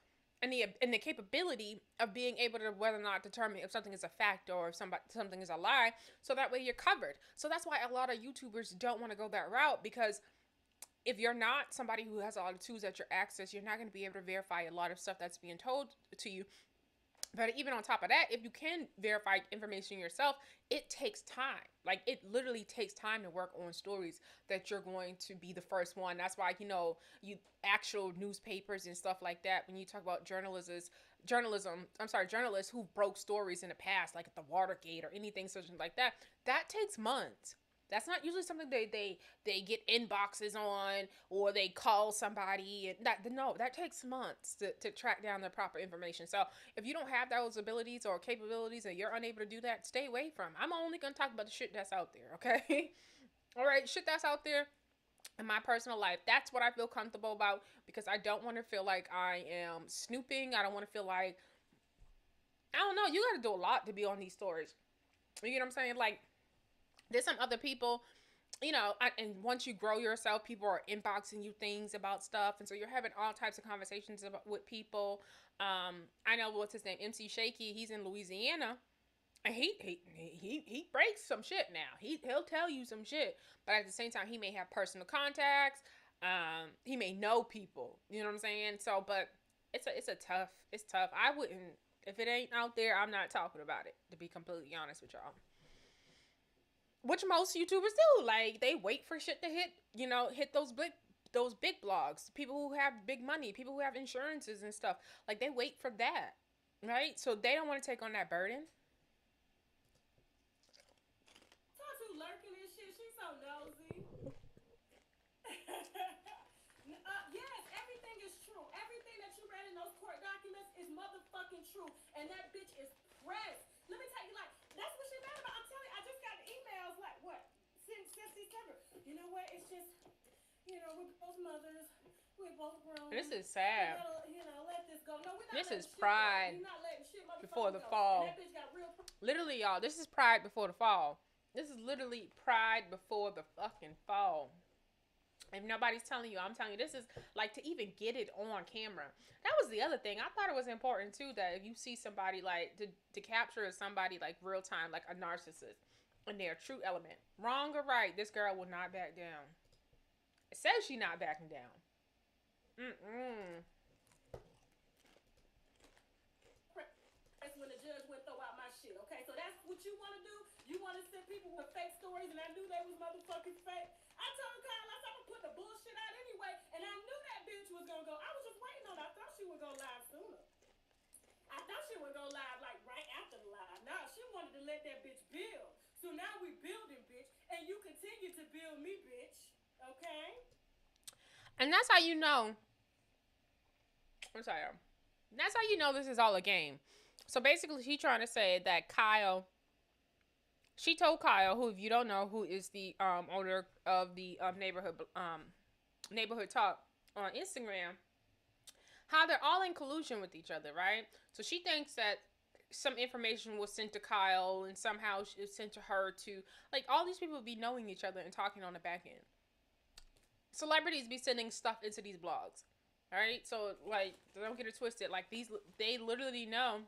and the capability of being able to whether or not determine if something is a fact or if something is a lie. So that way you're covered. So that's why a lot of YouTubers don't want to go that route, because if you're not somebody who has a lot of tools at your access, you're not going to be able to verify a lot of stuff that's being told to you. But even on top of that, if you can verify information yourself, it takes time. Like, it literally takes time to work on stories that you're going to be the first one. That's why, you actual newspapers and stuff like that, when you talk about journalists who broke stories in the past, like at the Watergate or anything such like that, that takes months. That's not usually something they get inboxes on, or they call somebody, and that takes months to track down the proper information. So if you don't have those abilities or capabilities and you're unable to do that, stay away from. I'm only gonna talk about the shit that's out there, okay? All right, shit that's out there in my personal life. That's what I feel comfortable about, because I don't want to feel like I am snooping. I don't want to feel like, I don't know, you got to do a lot to be on these stories. You know what I'm saying? Like, there's some other people, and once you grow yourself, people are inboxing you things about stuff. And so you're having all types of conversations with people. I know, what's his name? MC Shaky. He's in Louisiana. And he breaks some shit now. He'll tell you some shit. But at the same time, he may have personal contacts. He may know people. You know what I'm saying? So, but it's tough. I wouldn't, if it ain't out there, I'm not talking about it, to be completely honest with y'all. Which most YouTubers do. Like, they wait for shit to hit those big blogs. People who have big money, people who have insurances and stuff. Like, they wait for that, right? So they don't want to take on that burden.
Tasha lurking and shit. She's so nosy. Yes, everything motherfucking truth. And that bitch is pressed. Let me tell you, like, that's what she mad about. I'm telling you, I just got the emails, like, what? Since December. You know what? It's just, you know, we're both mothers. We're both grown.
This is sad.
We gotta, you know, let this go. No, we're not
This
letting
is
shit
pride
go. We're not letting shit
before the
go.
fall.
And that bitch got real.
Literally, y'all, this is pride before the fall. This is literally pride before the fucking fall. If nobody's telling you, I'm telling you, this is like to even get it on camera. That was the other thing. I thought it was important too that if you see somebody like to capture somebody like real time, like a narcissist in their true element. Wrong or right, this girl will not back down. It says she not backing down.
That's when the judge went throw out my shit, okay? So that's what you want to do? You want to send people with fake stories, and I knew they was motherfucking fake. I told Kyle, I said, I'm going to put the bullshit out anyway, and I knew that bitch was going to go. I was just waiting on it. I thought she would go live sooner. I thought she would go live, like, right after the live. No, she wanted to let that bitch build. So now we building, bitch, and you continue to build me, bitch, okay?
And that's how you know. I'm sorry. That's how you know this is all a game. So basically, she's trying to say that Kyle. She told Kyle, who, if you don't know, who is the owner of the neighborhood talk on Instagram, how they're all in collusion with each other, right? So she thinks that some information was sent to Kyle and somehow it's sent to her to, like, all these people be knowing each other and talking on the back end. Celebrities be sending stuff into these blogs, right? So, like, don't get it twisted. Like, they literally know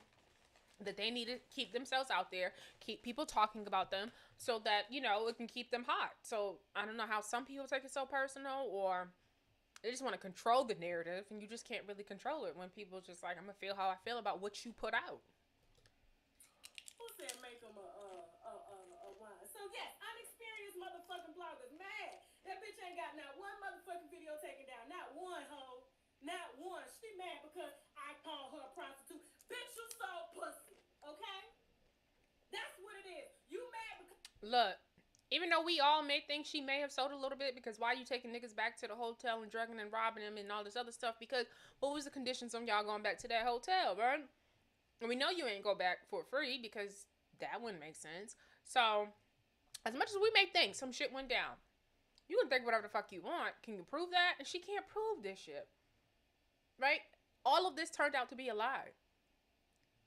that they need to keep themselves out there, keep people talking about them so that, you know, it can keep them hot. So, I don't know how some people take it so personal, or they just want to control the narrative, and you just can't really control it when people just like, I'm going to feel how I feel about what you put out.
Who said make them a wine? So, yes, unexperienced motherfucking bloggers mad. That bitch ain't got not one motherfucking video taken down. Not one, ho. Not one. She mad because I call her a prostitute. Bitch, you sold pussy. Okay? That's what it is. You mad because...
Look, even though we all may think she may have sold a little bit, because why you taking niggas back to the hotel and drugging and robbing them and all this other stuff? Because what was the conditions on y'all going back to that hotel, bro? And we know you ain't go back for free, because that wouldn't make sense. So, as much as we may think some shit went down, you can think whatever the fuck you want. Can you prove that? And she can't prove this shit. Right? All of this turned out to be a lie.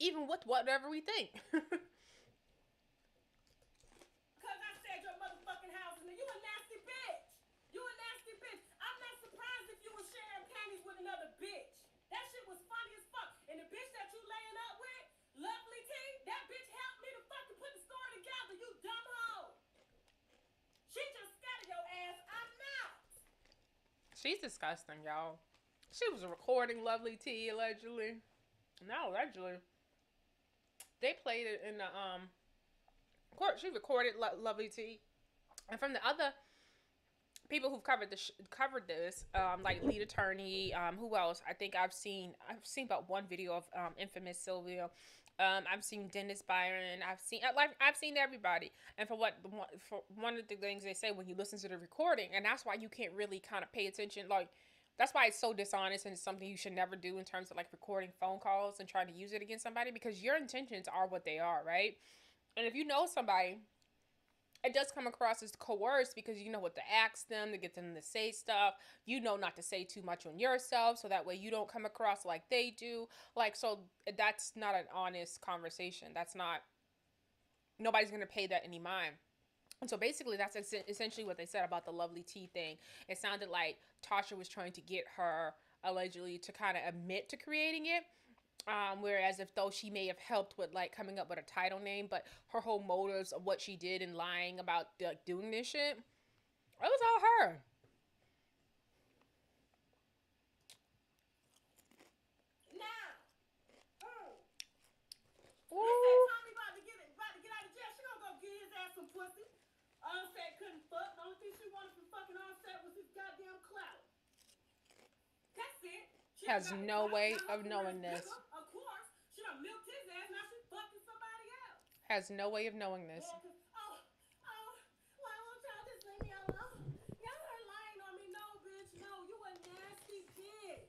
Even with whatever we think.
Because I said your motherfucking house, and you a nasty bitch. You a nasty bitch. I'm not surprised if you were sharing panties with another bitch. That shit was funny as fuck. And the bitch that you laying up with, Lovely T, that bitch helped me to fucking put the story together, you dumb hoe. She just scattered your ass. I'm not.
She's disgusting, y'all. She was recording Lovely T, allegedly. No, allegedly. They played it in the, court. She recorded Lovely T. And from the other people who've covered this, like lead attorney, who else? I think I've seen about one video of infamous Sylvia. I've seen Dennis Byron. I've seen everybody. And for one of the things they say when you listen to the recording, and that's why you can't really kind of pay attention. Like, that's why it's so dishonest, and it's something you should never do in terms of like recording phone calls and trying to use it against somebody, because your intentions are what they are, right? And if you know somebody, it does come across as coerced, because you know what to ask them, to get them to say stuff. You know not to say too much on yourself, so that way you don't come across like they do. Like, so that's not an honest conversation. That's not, nobody's going to pay that any mind. And so basically that's essentially what they said about the Lovely T thing. It sounded like Tasha was trying to get her, allegedly, to kind of admit to creating it. Whereas if though she may have helped with like coming up with a title name, but her whole motives of what she did and lying about like doing this shit, it was all her.
Now, they said Tommy about to get out of jail. She gonna go get his ass some pussy. Offset couldn't fuck. The only thing she wanted from fucking Offset was his goddamn clout. That's it. She
has no way of knowing this.
Of course. She done milked his ass. Now she's fucking somebody else.
Has no way of knowing this.
Yeah, why won't y'all just leave me alone? Y'all are lying on me. No, bitch. No, you a nasty bitch.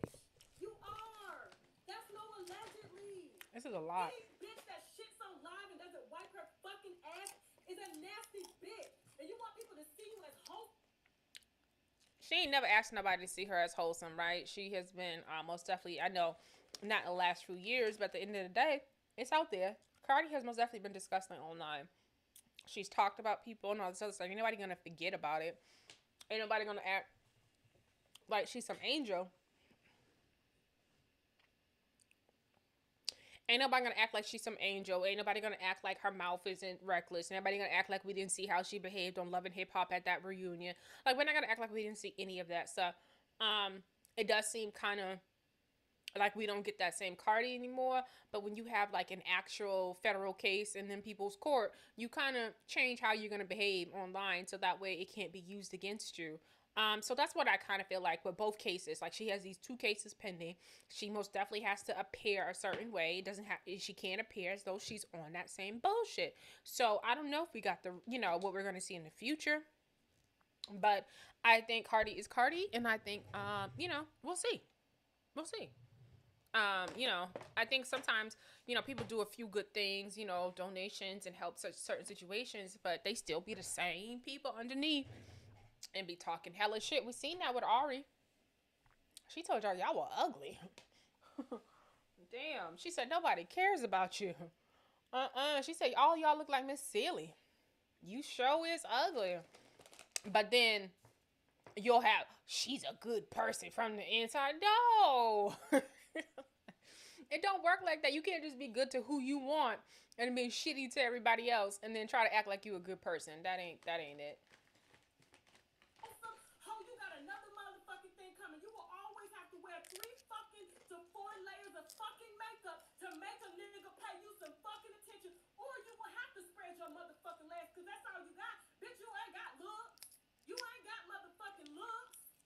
You are. That's no allegedly.
This is a lot.
Any bitch that shits on live and doesn't wipe her fucking ass is a nasty bitch. And you want people to see you as hope.
She ain't never asked nobody to see her as wholesome, right? She has been most definitely, I know, not in the last few years, but at the end of the day, it's out there. Cardi has most definitely been disgusting online. She's talked about people and all this other stuff. Ain't nobody gonna forget about it. Ain't nobody gonna act like she's some angel. Ain't nobody gonna act like she's some angel. Ain't nobody gonna act like her mouth isn't reckless. Ain't nobody gonna act like we didn't see how she behaved on Love and Hip Hop at that reunion. Like, we're not gonna act like we didn't see any of that stuff. It does seem kind of like we don't get that same Cardi anymore. But when you have like an actual federal case and then people's court, you kind of change how you're gonna behave online so that way it can't be used against you. So that's what I kind of feel like with both cases. Like, she has these two cases pending. She most definitely has to appear a certain way. It doesn't have. She can't appear as though she's on that same bullshit. So I don't know if we got the what we're gonna see in the future. But I think Cardi is Cardi, and I think we'll see. We'll see. I think sometimes, people do a few good things, donations and help such certain situations, but they still be the same people underneath and be talking hella shit. We seen that with Ari. She told y'all were ugly. Damn. She said nobody cares about you. She said all y'all look like Miss Silly. You sure is ugly. But then you'll have, she's a good person from the inside. No. It don't work like that. You can't just be good to who you want and be shitty to everybody else and then try to act like you a good person. That ain't it.
Oh, you got another motherfucking thing coming. You will always have to wear 3 fucking to 4 layers of fucking makeup to make a nigga pay you some fucking attention, or you will have to spread your motherfucking legs, because that's all you got. Bitch, you ain't got looks. You ain't got motherfucking looks.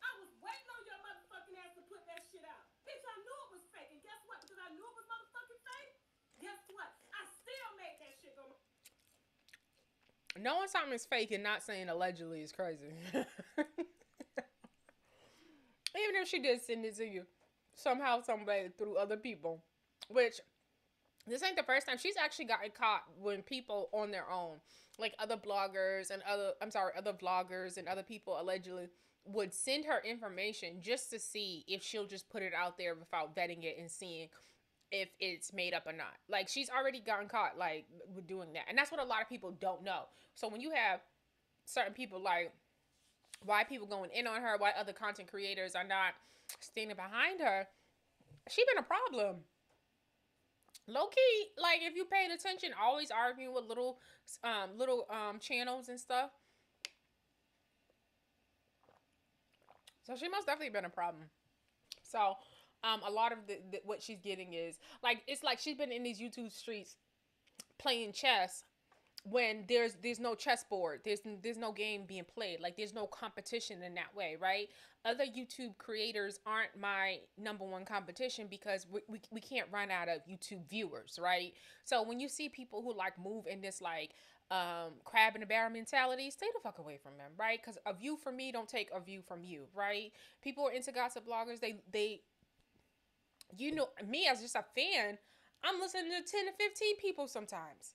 I was waiting on your motherfucking ass to put that shit out. Bitch, I knew it was fake. And guess what? Because I knew it was motherfucking fake, guess what? I still made that shit go.
Knowing something is fake and not saying allegedly is crazy. Even if she did send it to you, somehow, somebody, through other people. Which, this ain't the first time. She's actually gotten caught when people on their own, like other bloggers and other vloggers and other people allegedly would send her information just to see if she'll just put it out there without vetting it and seeing if it's made up or not. Like, she's already gotten caught, like, with doing that. And that's what a lot of people don't know. So when you have certain people, like, why people going in on her, why other content creators are not standing behind her, she been a problem. Low key, like, if you paid attention, always arguing with little channels and stuff. So she most definitely been a problem. So a lot of the what she's getting is like, it's like she's been in these YouTube streets playing chess when there's no chessboard, there's no game being played, like there's no competition in that way, right? Other YouTube creators aren't my number one competition because we can't run out of YouTube viewers, right? So when you see people who like move in this like crab in the barrel mentality, stay the fuck away from them, right? Because a view from me don't take a view from you, right? People are into gossip bloggers, they me as just a fan, I'm listening to 10 to 15 people sometimes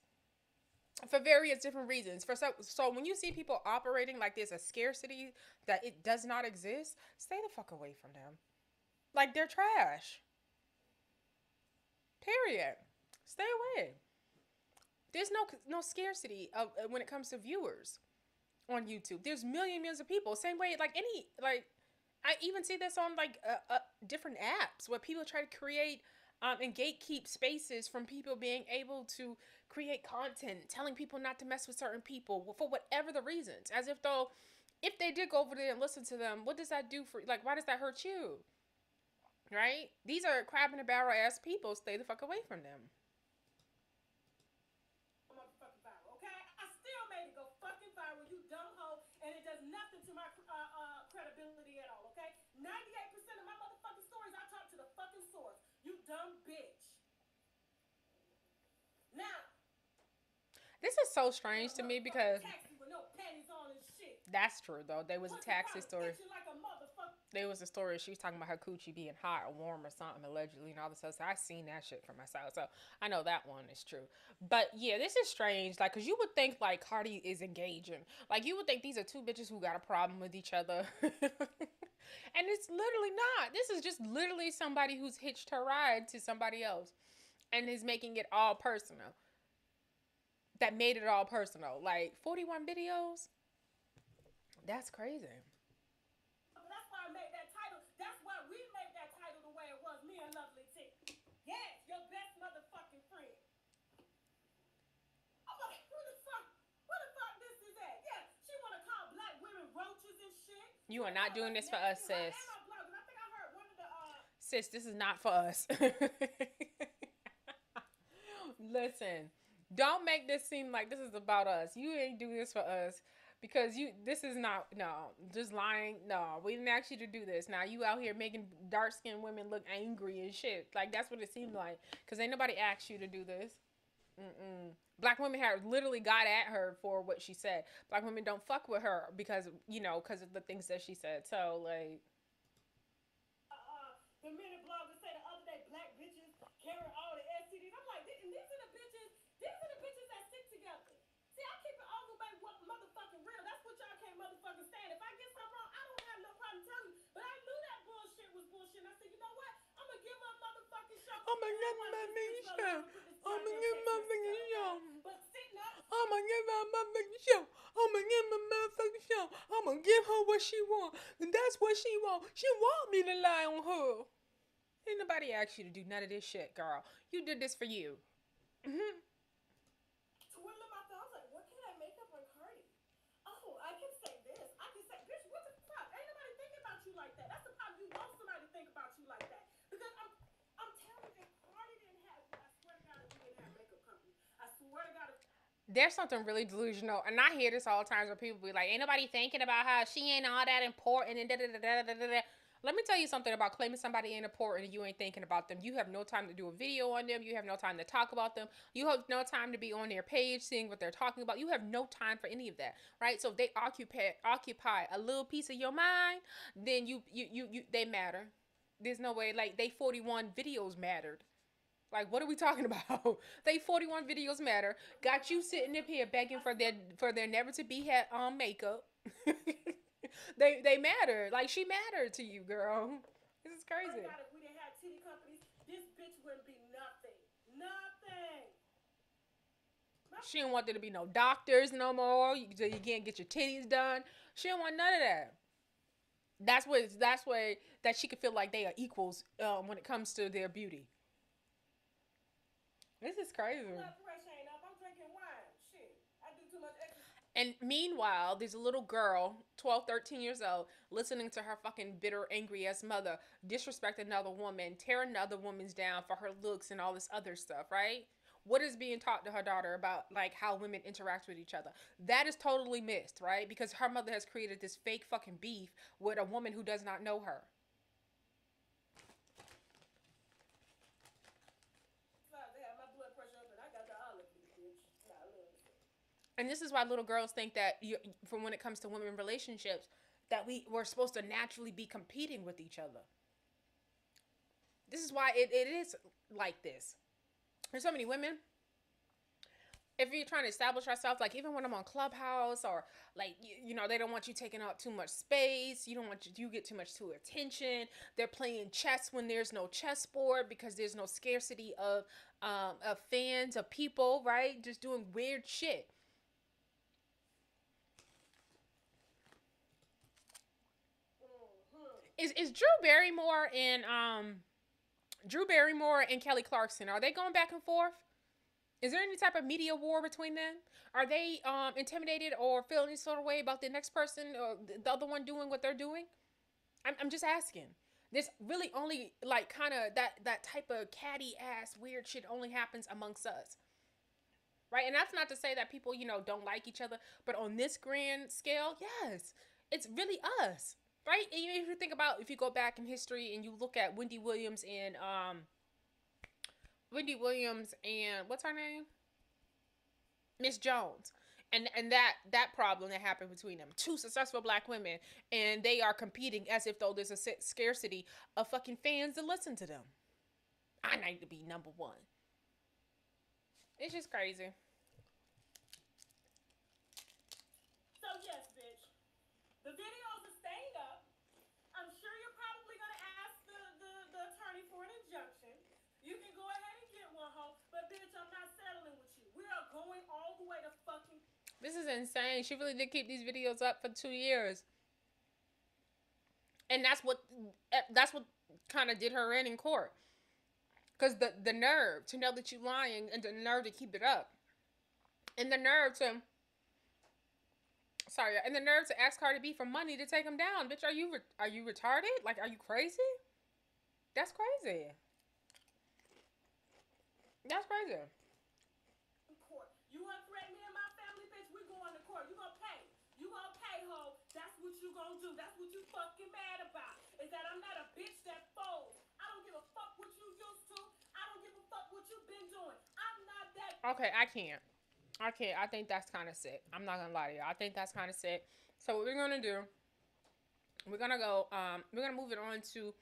for various different reasons. So when you see people operating like there's a scarcity that it does not exist, stay the fuck away from them. Like, they're trash. Period. Stay away. There's no scarcity of when it comes to viewers on YouTube. There's millions of people. Same way, like I even see this on like different apps where people try to create and gatekeep spaces from people being able to create content, telling people not to mess with certain people for whatever the reasons. As if though, if they did go over there and listen to them, what does that do for, like, why does that hurt you? Right? These are crab in a barrel ass people. Stay the fuck away from them.
Motherfucking viral, okay? I still made it go fucking viral, you dumb hoe, and it does nothing to my credibility at all, okay? 98% of my motherfucking stories, I talk to the fucking source. You dumb bitch. Now,
this is so strange to me because
taxi with no panties on and shit.
that's true though. There was a taxi story.
Like a
There was a story. She was talking about her coochie being hot or warm or something allegedly, and all this stuff. So I seen that shit for myself, so I know that one is true. But yeah, this is strange. Like, cause you would think like Cardi is engaging. Like you would think these are two bitches who got a problem with each other, and it's literally not. This is just literally somebody who's hitched her ride to somebody else, and is making it all personal. That made it all personal. Like 41 videos. That's crazy.
That's why I made that title. That's why we made that title the way it was. Me and Lovely T. Yes, your best motherfucking friend. I'm like, who the fuck? What the fuck this is at? Yeah, she wanna call black women roaches and shit.
You are not doing this for us, sis.
I think I heard one of the
Sis, this is not for us. Listen, don't make this seem like this is about us. You ain't do this for us. Because this is not, no, just lying. No, we didn't ask you to do this. Now you out here making dark-skinned women look angry and shit. Like, that's what it seemed like. Because ain't nobody asked you to do this. Black women have literally got at her for what she said. Black women don't fuck with her because, because of the things that she said. So, like.
The minute blogger said the other day, black bitches carry all the STDs. I'm like, these are the bitches that stick together. See, I keep it all the way motherfucking real. That's what y'all can't motherfucking stand. If I get something wrong, I don't have no problem telling you. But I knew that bullshit was bullshit. And I said, you know what? I'm going to give her a motherfucking show.
I'm going to give her a motherfucking show. I'm going to give her a motherfucking show.
But sitting up.
I'm going to give her a motherfucking show. I'm going to give her a motherfucking show. I'm going to give her what she want. And that's what she want. She want me to lie on her. Ain't nobody asked you to do none of this shit, girl. You did this for you. Mm-hmm.
Like that. That's the problem. You want somebody to think about you like that. Because I'm telling you, Cardi didn't have, I swear to God, if we didn't have makeup company. I swear to God.
There's something really delusional. And I hear this all the time where people be like, ain't nobody thinking about how she ain't all that important and da-da-da-da-da-da-da. Let me tell you something about claiming somebody ain't important and you ain't thinking about them. You have no time to do a video on them. You have no time to talk about them. You have no time to be on their page, seeing what they're talking about. You have no time for any of that, right? So if they occupy a little piece of your mind, then you they matter. There's no way, like, they 41 videos mattered. Like, what are we talking about? They 41 videos matter. Got you sitting up here begging for their never to be had on makeup. They matter. Like, she mattered to you, girl. This is crazy.
God, if we didn't have titty companies, this bitch wouldn't be nothing. Nothing.
She didn't want there to be no doctors no more. You can't get your titties done. She didn't want none of that. That's where that she could feel like they are equals when it comes to their beauty. This is crazy.
Blood pressure ain't up. I'm drinking wine. Shit. I do too much exercise.
And meanwhile, there's a little girl, 12, 13 years old, listening to her fucking bitter, angry-ass mother disrespect another woman, tear another woman's down for her looks and all this other stuff, right? What is being taught to her daughter about, like, how women interact with each other? That is totally missed, right? Because her mother has created this fake fucking beef with a woman who does not know her. And this is why little girls think that from when it comes to women relationships, that we're supposed to naturally be competing with each other. This is why it is like this. There's so many women. If you're trying to establish yourself, like even when I'm on Clubhouse or like, they don't want you taking up too much space. You don't want you get too much attention. They're playing chess when there's no chessboard because there's no scarcity of fans, of people, right? Just doing weird shit. Is Drew Barrymore and Kelly Clarkson, are they going back and forth? Is there any type of media war between them? Are they intimidated or feeling any sort of way about the next person or the other one doing what they're doing? I'm just asking. This really only like kind of that type of catty ass weird shit only happens amongst us. Right? And that's not to say that people, don't like each other, but on this grand scale, yes, it's really us. Right? And if you think about, if you go back in history and you look at Wendy Williams and what's her name? Miss Jones. And that problem that happened between them, two successful black women, and they are competing as if though there's a scarcity of fucking fans to listen to them. I need to be number one. It's just crazy.
So yes, bitch, the videos are staying up. I'm sure you're probably gonna ask the attorney for an injunction. You can go ahead and get one, hoe, but bitch, I'm not settling with you. We are going all the way to fucking.
This is insane. She really did keep these videos up for 2 years, and that's what kind of did her in court. Cause the nerve to know that you lying, and the nerve to keep it up, and the nerve to and the nerve to ask Cardi B for money to take him down. Bitch, are you retarded? Like, are you crazy? That's crazy. That's crazy.
Court. You want to threaten me and my family, bitch? We going to court. You gonna pay. You gonna pay, ho. That's what you gonna do. That's what you fucking mad about. Is that I'm not a bitch that folds. I don't give a fuck what you used to. I don't give a fuck what you've been doing. I'm not that.
Okay, I can't. I think that's kind of sick. I'm not gonna lie to you. I think that's kind of sick. So what we're gonna do? We're gonna go. We're gonna move it on to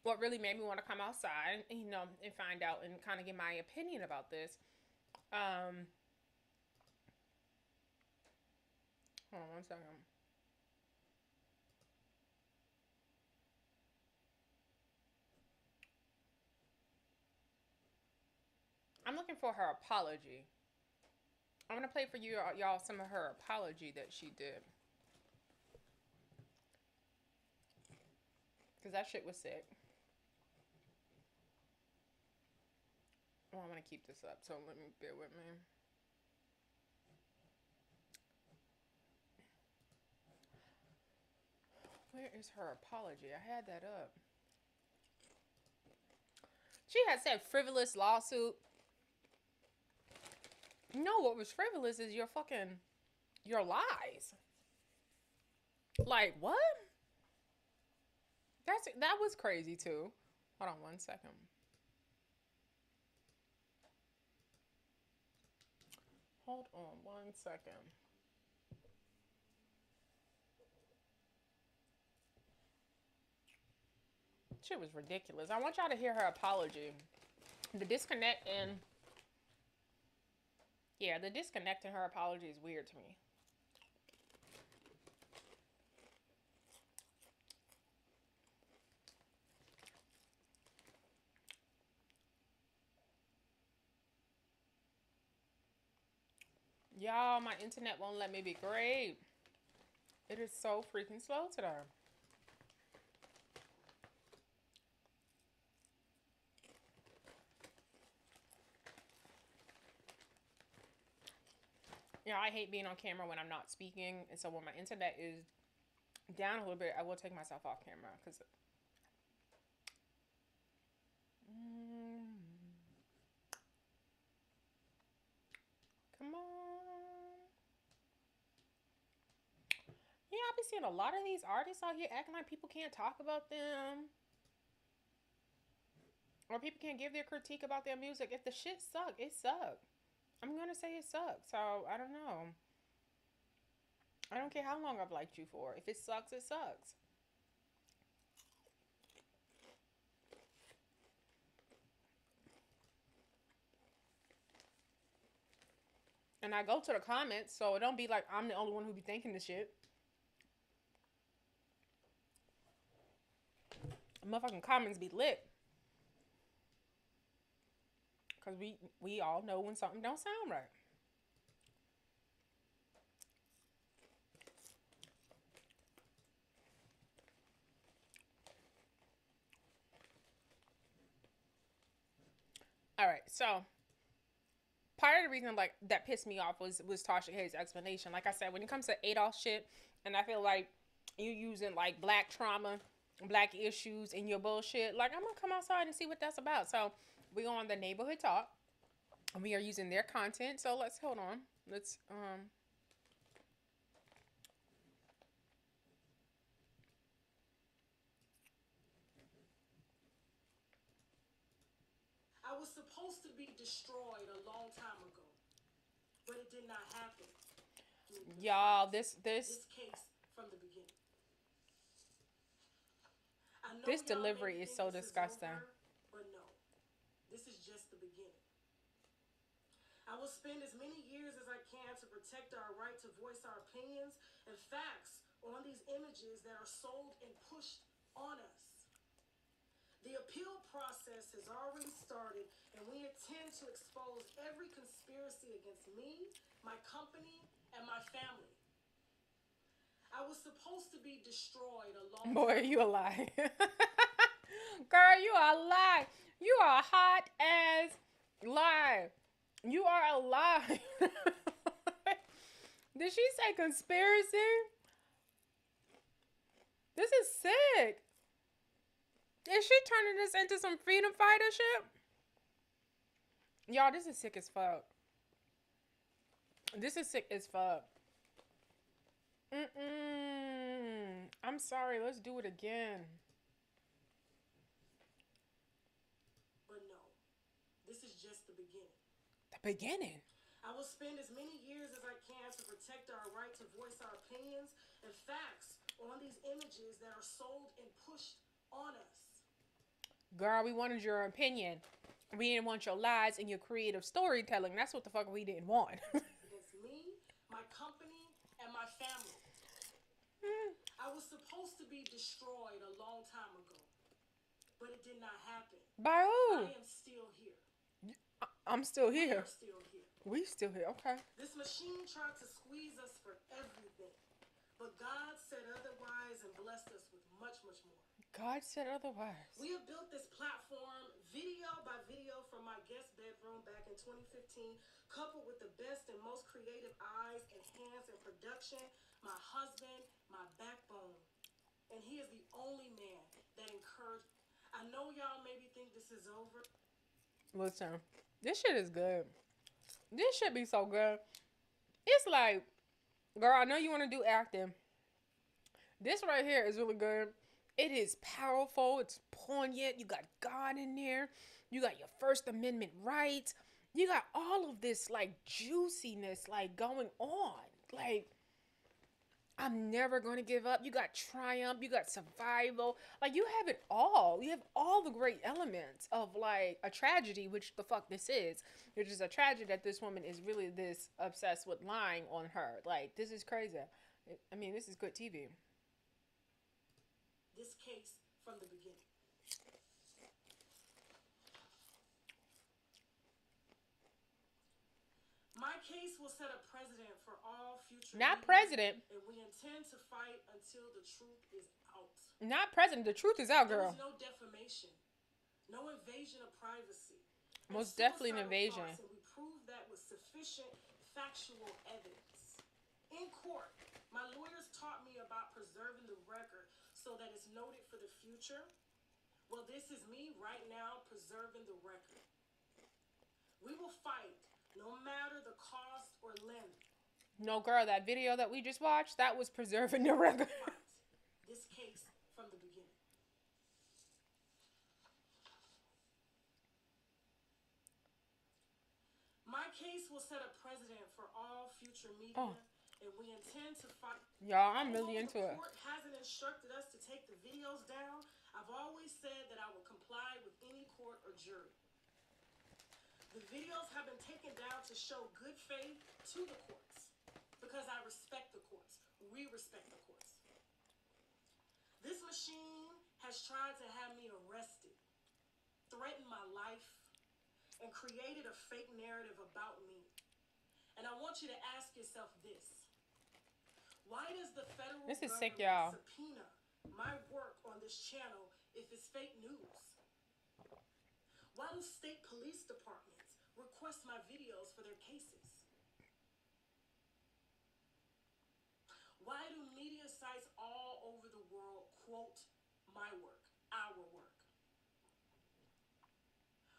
what really made me want to come outside, and find out and kind of get my opinion about this. Hold on one second. I'm looking for her apology. I'm gonna play for you y'all some of her apology that she did, because that shit was sick. Oh, I'm gonna keep this up, so let me bear with me. Where is her apology? I had that up. She had said frivolous lawsuit. No, what was frivolous is your lies. Like, what? That was crazy too. Hold on one second. Hold on one second. Shit was ridiculous. I want y'all to hear her apology. The disconnect in her apology is weird to me. Y'all, my internet won't let me be great. It is so freaking slow today. Yeah, I hate being on camera when I'm not speaking, and so when my internet is down a little bit, I will take myself off camera, because come on. Yeah, I be seeing a lot of these artists out here acting like people can't talk about them, or people can't give their critique about their music. If the shit suck, it sucked. I'm gonna say it sucks. So I don't know. I don't care how long I've liked you for. If it sucks, it sucks. And I go to the comments, so it don't be like I'm the only one who be thinking this shit. Motherfucking comments be lit. Because we all know when something don't sound right. All right, so part of the reason like that pissed me off was Tasha Hayes' explanation. Like I said, when it comes to Adolf shit, and I feel like you using like black trauma, black issues in your bullshit, like I'm gonna come outside and see what that's about. So we go on the neighborhood talk, and we are using their content. So let's hold on. Let's
I was supposed to be destroyed a long time ago, but it did not happen.
Y'all, this
case from the beginning. I know
this
y'all
delivery
maybe
is
think
so
this is
disgusting.
over, but no. This is just the beginning. I will spend as many years as I can to protect our right to voice our opinions and facts on these images that are sold and pushed on us. The appeal process has already started, and we intend to expose every conspiracy against me, my company, and my family. I was supposed to be destroyed a long
Boy,
time
you a
ago.
lie. Girl, you are a lie. You are a hot ass lie. You are a lie. Did she say conspiracy? This is sick. Is she turning this into some freedom fighter shit? Y'all, this is sick as fuck. This is sick as fuck. I'm sorry. Let's do it again.
But no, this is just the beginning.
The beginning.
I will spend as many years as I can to protect our right to voice our opinions and facts on these images that are sold and pushed on us.
Girl, we wanted your opinion. We didn't want your lies and your creative storytelling. That's what the fuck we didn't want.
Against me, my company, and my family. I was supposed to be destroyed a long time ago, but it did not happen.
By who?
I am still here.
I'm still here.
We are still here.
We still here. Okay.
This machine tried to squeeze us for everything, but God said otherwise and blessed us with much, much more.
God said otherwise.
We have built this platform video by video from my guest bedroom back in 2015, coupled with the best and most creative eyes and hands in production, my husband, my backbone. And he is the only man that encouraged. I know y'all maybe think this is over.
Listen, this shit is good. This should be so good. It's like, girl, I know you want to do acting. This right here is really good. It is powerful. It's poignant. You got God in there. You got your First Amendment rights. You got all of this like juiciness like going on. Like, I'm never going to give up. You got triumph. You got survival. Like, you have it all. You have all the great elements of like a tragedy, which the fuck this is. Which is a tragedy that this woman is really this obsessed with lying on her. Like, this is crazy. I mean, this is good TV.
This case from the beginning. My case will set a precedent for all future.
Not
media,
president.
And we intend to fight until the truth is out.
Not president. The truth is out, girl.
There was no defamation, no invasion of privacy.
Most definitely an invasion.
And we proved that with sufficient factual evidence. In court, my lawyers taught me about preserving the record so that it's noted for the future. Well, this is me right now preserving the record. We will fight no matter the cost or length.
No, girl, that video that we just watched, that was preserving the record.
This case from the beginning. My case will set a precedent for all future media, and we intend to fight.
Y'all, I'm really into it.
The court hasn't instructed us to take the videos down. I've always said that I will comply with any court or jury. The videos have been taken down to show good faith to the courts, because I respect the courts. We respect the courts. This machine has tried to have me arrested, threatened my life, and created a fake narrative about me. And I want you to ask yourself this. Why does the federal government subpoena my work on this channel if it's fake news? Why do state police departments request my videos for their cases? Why do media sites all over the world quote my work, our work?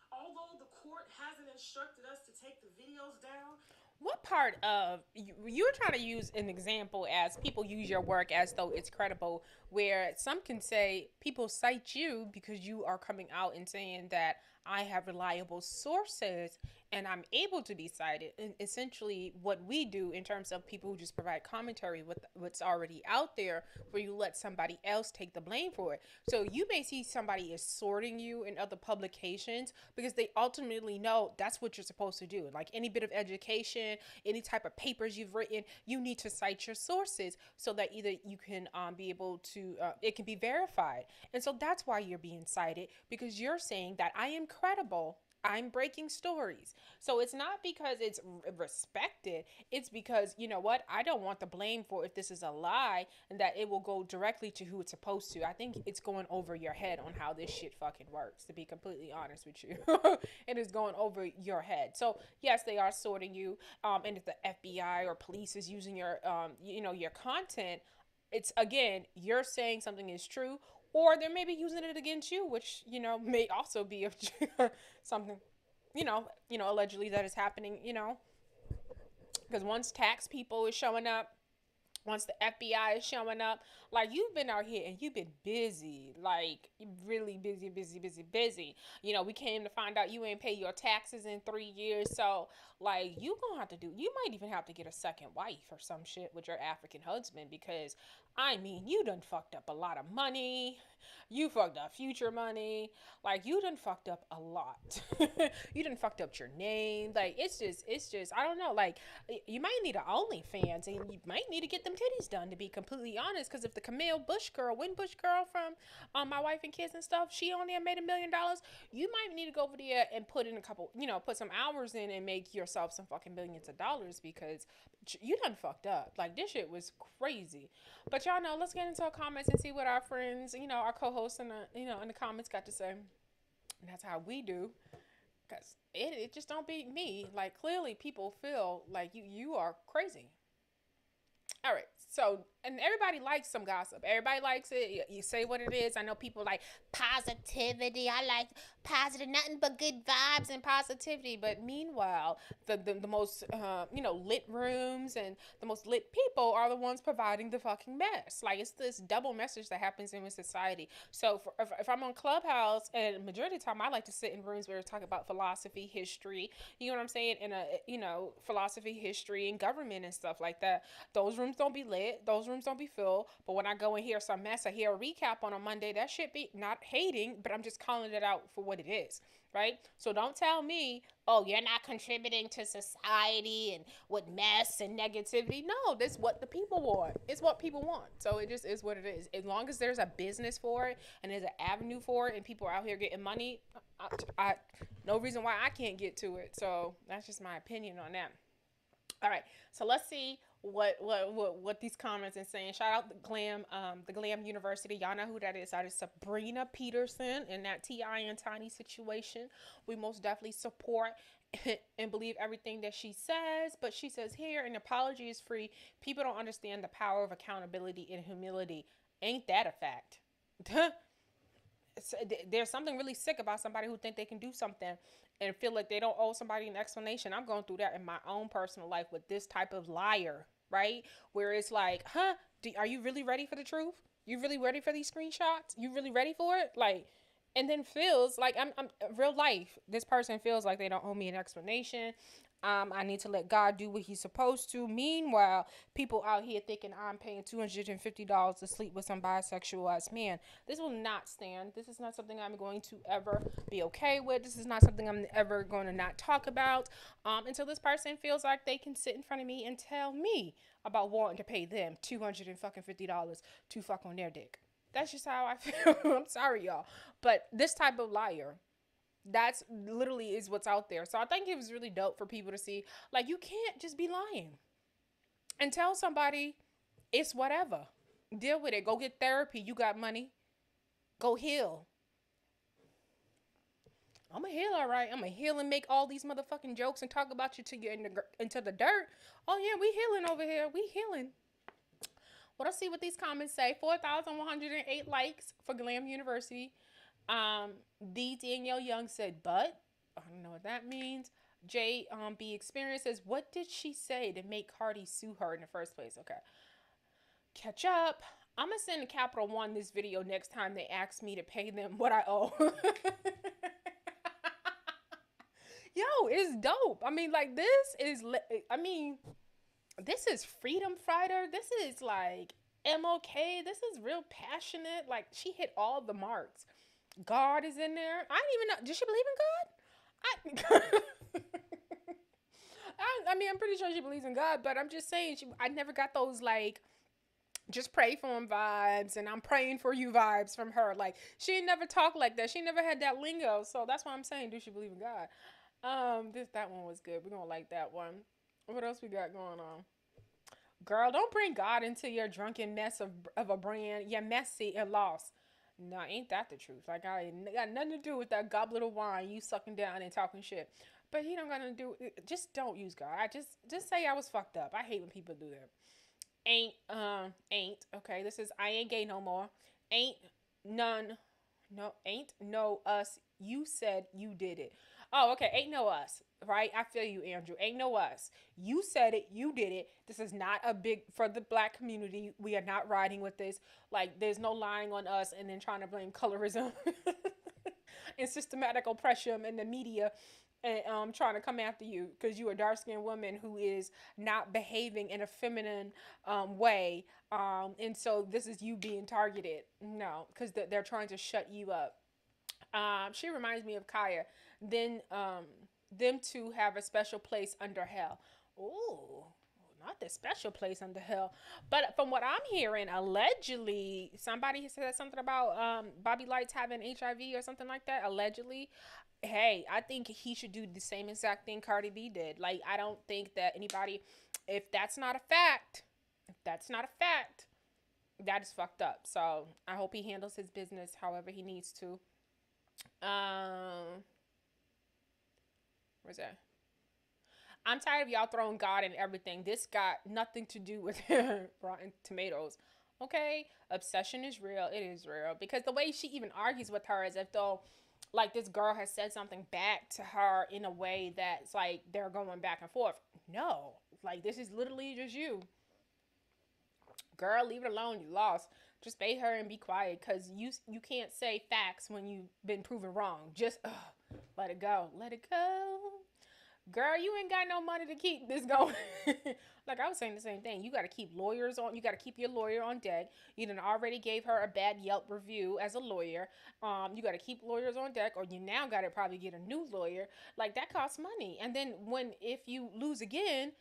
Although the court hasn't instructed us to take the videos down.
What part of, you're trying to use an example as people use your work as though it's credible, where some can say people cite you because you are coming out and saying that I have reliable sources and I'm able to be cited. And essentially, what we do in terms of people who just provide commentary with what's already out there, where you let somebody else take the blame for it. So you may see somebody is sorting you in other publications because they ultimately know that's what you're supposed to do. Like any bit of education, any type of papers you've written, you need to cite your sources so that either you can be able to, it can be verified. And so that's why you're being cited, because you're saying that I am credible. I'm breaking stories. So it's not because it's respected. It's because, you know what? I don't want the blame for if this is a lie, and that it will go directly to who it's supposed to. I think it's going over your head on how this shit fucking works, to be completely honest with you. It is going over your head. So yes, they are sorting you. And if the FBI or police is using your, your content, it's, again, you're saying something is true, or they may be using it against you, which, may also be something, allegedly that is happening, because once tax people is showing up, once the FBI is showing up, like, you've been out here and you've been busy, like really busy, busy, busy, busy. We came to find out you ain't pay your taxes in 3 years. So, like, you might even have to get a second wife or some shit with your African husband, because, I mean, you done fucked up a lot of money. You fucked up future money. Like, you done fucked up a lot. You done fucked up your name. Like, it's just, I don't know. Like, you might need an OnlyFans, and you might need to get them titties done, to be completely honest. Because if the Camille Bush girl, from My Wife and Kids and stuff, she only made $1 million, you might need to go over there and put in a couple, put some hours in and make yourself some fucking millions of dollars, because you done fucked up. Like, this shit was crazy. But y'all know, let's get into our comments and see what our friends, our co-hosts in the comments got to say. And that's how we do. Because it just don't beat me. Like, clearly people feel like you are crazy. All right. So, and everybody likes some gossip. Everybody likes it. You say what it is. I know people like positivity. I like positive, nothing but good vibes and positivity. But meanwhile, the most, lit rooms and the most lit people are the ones providing the fucking mess. Like, it's this double message that happens in society. So if I'm on Clubhouse, and majority of the time I like to sit in rooms where we talk about philosophy, history, you know what I'm saying? And, philosophy, history, and government and stuff like that. Those rooms don't be lit. Those rooms don't be filled. But when I go and hear some mess, I hear a recap on a Monday, that shit be not hating, but I'm just calling it out for what it is, right? So don't tell me, oh, you're not contributing to society and with mess and negativity. No, that's what the people want. It's what people want. So it just is what it is. As long as there's a business for it and there's an avenue for it and people are out here getting money, I no reason why I can't get to it. So that's just my opinion on that. All right, so let's see what these comments are saying. Shout out the Glam University. Y'all know who that is. That is Sabrina Peterson in that T.I. and Tiny situation. We most definitely support and believe everything that she says. But she says here, an apology is free. People don't understand the power of accountability and humility. Ain't that a fact? There's something really sick about somebody who think they can do something and feel like they don't owe somebody an explanation. I'm going through that in my own personal life with this type of liar, right? Where it's like, are you really ready for the truth? You really ready for these screenshots? You really ready for it? Like, and then feels like I'm real life. This person feels like they don't owe me an explanation. I need to let God do what he's supposed to. Meanwhile, people out here thinking I'm paying $250 to sleep with some bisexual ass man. This will not stand. This is not something I'm going to ever be okay with. This is not something I'm ever going to not talk about until this person feels like they can sit in front of me and tell me about wanting to pay them $250 to fuck on their dick. That's just how I feel. I'm sorry, y'all. But this type of liar, that's literally is what's out there. So I think it was really dope for people to see, like, you can't just be lying and tell somebody it's whatever. Deal with it. Go get therapy. You got money. Go heal. I'm going to heal, all right. I'm going to heal and make all these motherfucking jokes and talk about you till you're into the dirt. Oh, yeah, we healing over here. We healing. Well, let's see what these comments say. 4,108 likes for Glam University. D. Danielle Young said, but I don't know what that means. J. B. Experience says, what did she say to make Cardi sue her in the first place? Okay. Catch up. I'm going to send Capital One this video next time they ask me to pay them what I owe. Yo, it's dope. I mean, like this is. I mean, this is freedom fighter. This is like MLK. This is real passionate. Like she hit all the marks. God is in there. I didn't even know. Does she believe in God? I mean, I'm pretty sure she believes in God, but I'm just saying, I never got those like just pray for him vibes and I'm praying for you vibes from her. Like she never talked like that. She never had that lingo. So that's why I'm saying, do she believe in God? That one was good. We're gonna like that one. What else we got going on? Girl, don't bring God into your drunken mess of a brand. You're messy and lost. No, ain't that the truth? Like I ain't got nothing to do with that goblet of wine you sucking down and talking shit. But he don't got nothing to do. Just don't use God. Just say I was fucked up. I hate when people do that. Ain't okay. This is I ain't gay no more. Ain't none. No, ain't no us. You said you did it. Oh, okay. Ain't no us, right? I feel you, Andrew. Ain't no us. You said it. You did it. This is not a big for the black community. We are not riding with this. Like, there's no lying on us and then trying to blame colorism and systematic oppression in the media and trying to come after you because you a dark skinned woman who is not behaving in a feminine way. And so this is you being targeted. No, because they're trying to shut you up. She reminds me of Kaya. Then them two have a special place under hell. Ooh, not the special place under hell. But from what I'm hearing, allegedly, somebody said something about Bobby Lights having HIV or something like that. Allegedly. Hey, I think he should do the same exact thing Cardi B did. Like, I don't think that anybody, if that's not a fact, if that's not a fact, that is fucked up. So I hope he handles his business however he needs to. Where's that? I'm tired of y'all throwing God in everything. This got nothing to do with Rotten Tomatoes. Okay, obsession is real. It is real because the way she even argues with her is if though, like this girl has said something back to her in a way that's like they're going back and forth. No, like this is literally just you, girl. Leave it alone. You lost. Just bait her and be quiet because you can't say facts when you've been proven wrong. Just let it go. Let it go. Girl, you ain't got no money to keep this going. Like I was saying the same thing. You got to keep lawyers on. You got to keep your lawyer on deck. You done already gave her a bad Yelp review as a lawyer. You got to keep lawyers on deck, or you now got to probably get a new lawyer. Like that costs money. And then if you lose again,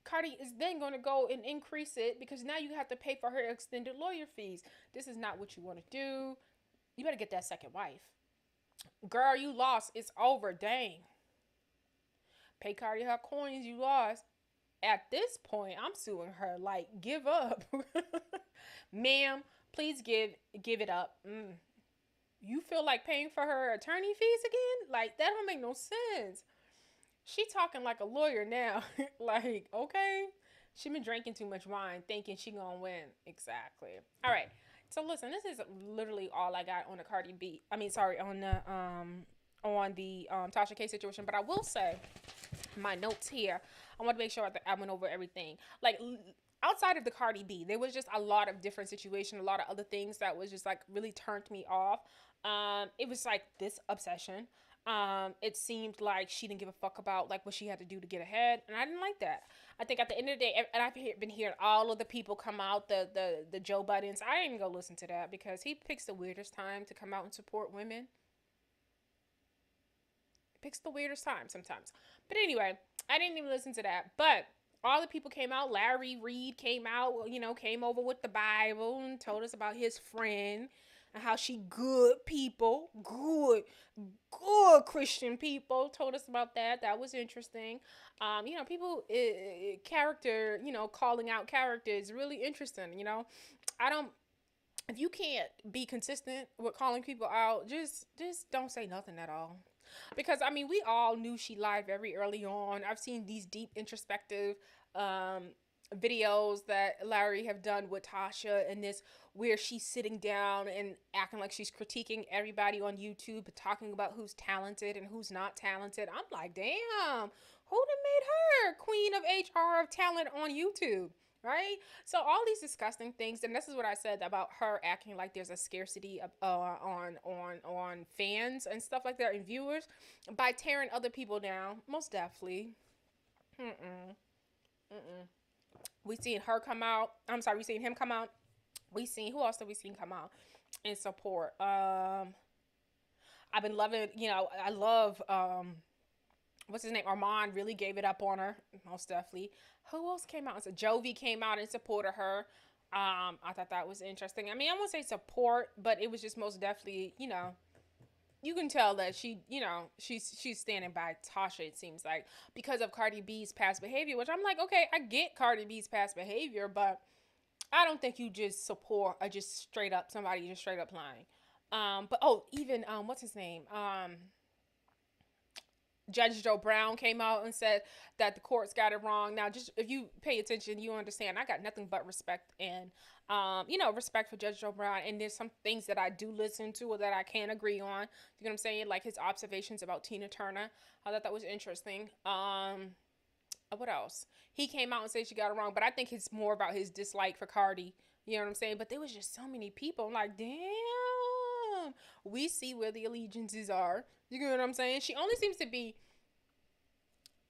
Cardi is then going to go and increase it because now you have to pay for her extended lawyer fees. This is not what you want to do. You better get that second wife. Girl, you lost. It's over. Dang. Pay Cardi her coins you lost. At this point, I'm suing her. Like, give up. Ma'am, please give it up. You feel like paying for her attorney fees again? Like, that don't make no sense. She talking like a lawyer now. Like, okay. She been drinking too much wine thinking she gonna win. Exactly. All right. So listen, this is literally all I got on the Cardi B. I mean, sorry, on the Tasha K situation. But I will say my notes here. I want to make sure that I went over everything. Like outside of the Cardi B, there was just a lot of different situations, a lot of other things that was just like really turned me off. It was like this obsession. It seemed like she didn't give a fuck about like what she had to do to get ahead, and I didn't like that. I think at the end of the day, and I've been hearing all of the people come out, the Joe Buttons. I didn't go listen to that because he picks the weirdest time to come out and support women. Picks the weirdest time sometimes. But anyway, I didn't even listen to that. But all the people came out. Larry Reed came out, came over with the Bible and told us about his friend and how she good people, good Christian people. Told us about that. That was interesting. People character, calling out characters really interesting. I don't. If you can't be consistent with calling people out, just don't say nothing at all. Because I mean, we all knew she lied very early on. I've seen these deep introspective videos that Larry have done with Tasha, and this where she's sitting down and acting like she's critiquing everybody on YouTube, but talking about who's talented and who's not talented. I'm like, damn, who done made her queen of HR of talent on YouTube? right? So all these disgusting things, and this is what I said about her acting like there's a scarcity of, on fans and stuff like that and viewers by tearing other people down. Most definitely. Mm-mm. Mm-mm. We seen her come out. I'm sorry, we seen him come out. We seen, who else have we seen come out in support? I've been loving, I love what's his name? Armand really gave it up on her, most definitely. Who else came out? So Jovi came out in support of her. I thought that was interesting. I mean, I won't say support, but it was just most definitely, you can tell that she's standing by Tasha. It seems like because of Cardi B's past behavior, which I'm like, okay, I get Cardi B's past behavior, but I don't think you just support or just straight up somebody just straight up lying. But even what's his name? Judge Joe Brown came out and said that the courts got it wrong. Now, just if you pay attention, you understand. I got nothing but respect and, respect for Judge Joe Brown. And there's some things that I do listen to or that I can agree on. You know what I'm saying? Like his observations about Tina Turner. I thought that was interesting. What else? He came out and said she got it wrong, but I think it's more about his dislike for Cardi. You know what I'm saying? But there was just so many people. I'm like, damn, we see where the allegiances are. You know what I'm saying? She only seems to be.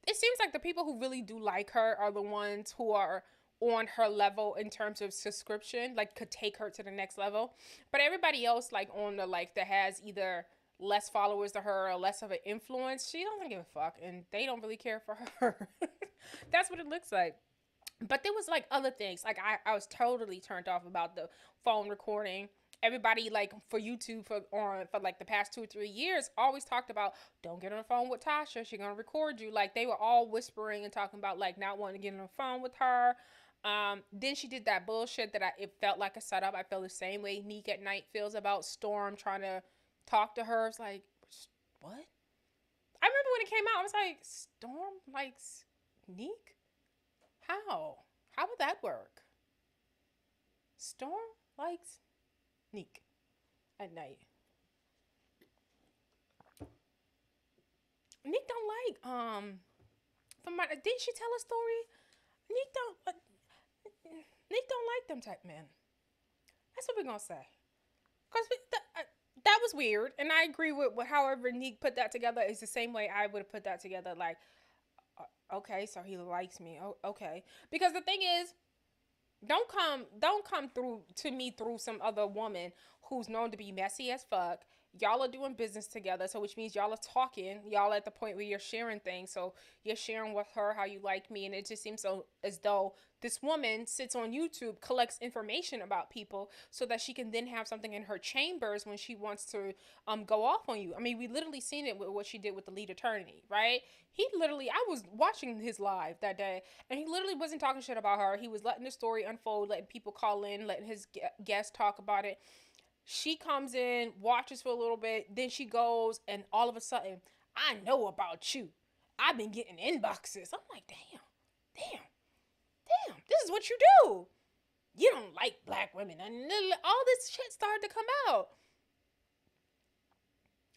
It seems like the people who really do like her are the ones who are on her level in terms of subscription, like could take her to the next level. But everybody else, like on the like that has either less followers to her or less of an influence, she doesn't give a fuck, and they don't really care for her. That's what it looks like. But there was like other things. Like I was totally turned off about the phone recording. Everybody like for YouTube for like the past 2 or 3 years always talked about don't get on the phone with Tasha. She's gonna record you. Like they were all whispering and talking about like not wanting to get on the phone with her. Then she did that bullshit that it felt like a setup. I feel the same way Neek at night feels about Storm trying to talk to her. It's like, what? I remember when it came out, I was like, Storm likes Neek? How? How would that work? Storm likes Neek at night. Neek don't like didn't she tell a story? Neek don't Neek don't like them type men. That's what we're gonna say. Cause that was weird, and I agree with however Neek put that together. It's the same way I would have put that together. Like, okay, so he likes me. Oh, okay. Because the thing is, don't come through to me through some other woman who's known to be messy as fuck. Y'all are doing business together, so which means y'all are talking. Y'all at the point where you're sharing things, so you're sharing with her how you like me, and it just seems so as though this woman sits on YouTube, collects information about people, so that she can then have something in her chambers when she wants to go off on you. I mean, we literally seen it with what she did with the lead attorney, right? He literally, I was watching his live that day, and he literally wasn't talking shit about her. He was letting the story unfold, letting people call in, letting his guests talk about it. She comes in, watches for a little bit, then she goes, and all of a sudden, I know about you. I've been getting inboxes. I'm like, damn, this is what you do. You don't like black women. And all this shit started to come out.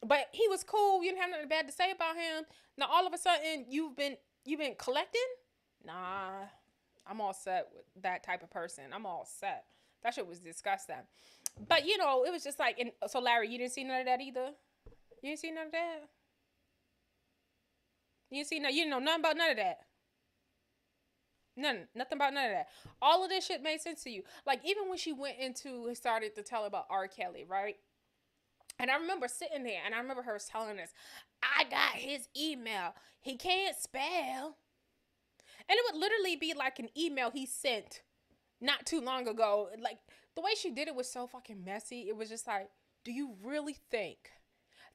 But he was cool. You didn't have nothing bad to say about him. Now all of a sudden you've been collecting? Nah. I'm all set with that type of person. I'm all set. That shit was disgusting. But it was just like, so Larry, you didn't see none of that either? You didn't see none of that? You didn't know nothing about none of that. Nothing about none of that. All of this shit made sense to you. Like, even when she went into and started to tell about R. Kelly, right? And I remember sitting there, and I remember her telling us, I got his email. He can't spell. And it would literally be like an email he sent not too long ago. Like, the way she did it was so fucking messy. It was just like, do you really think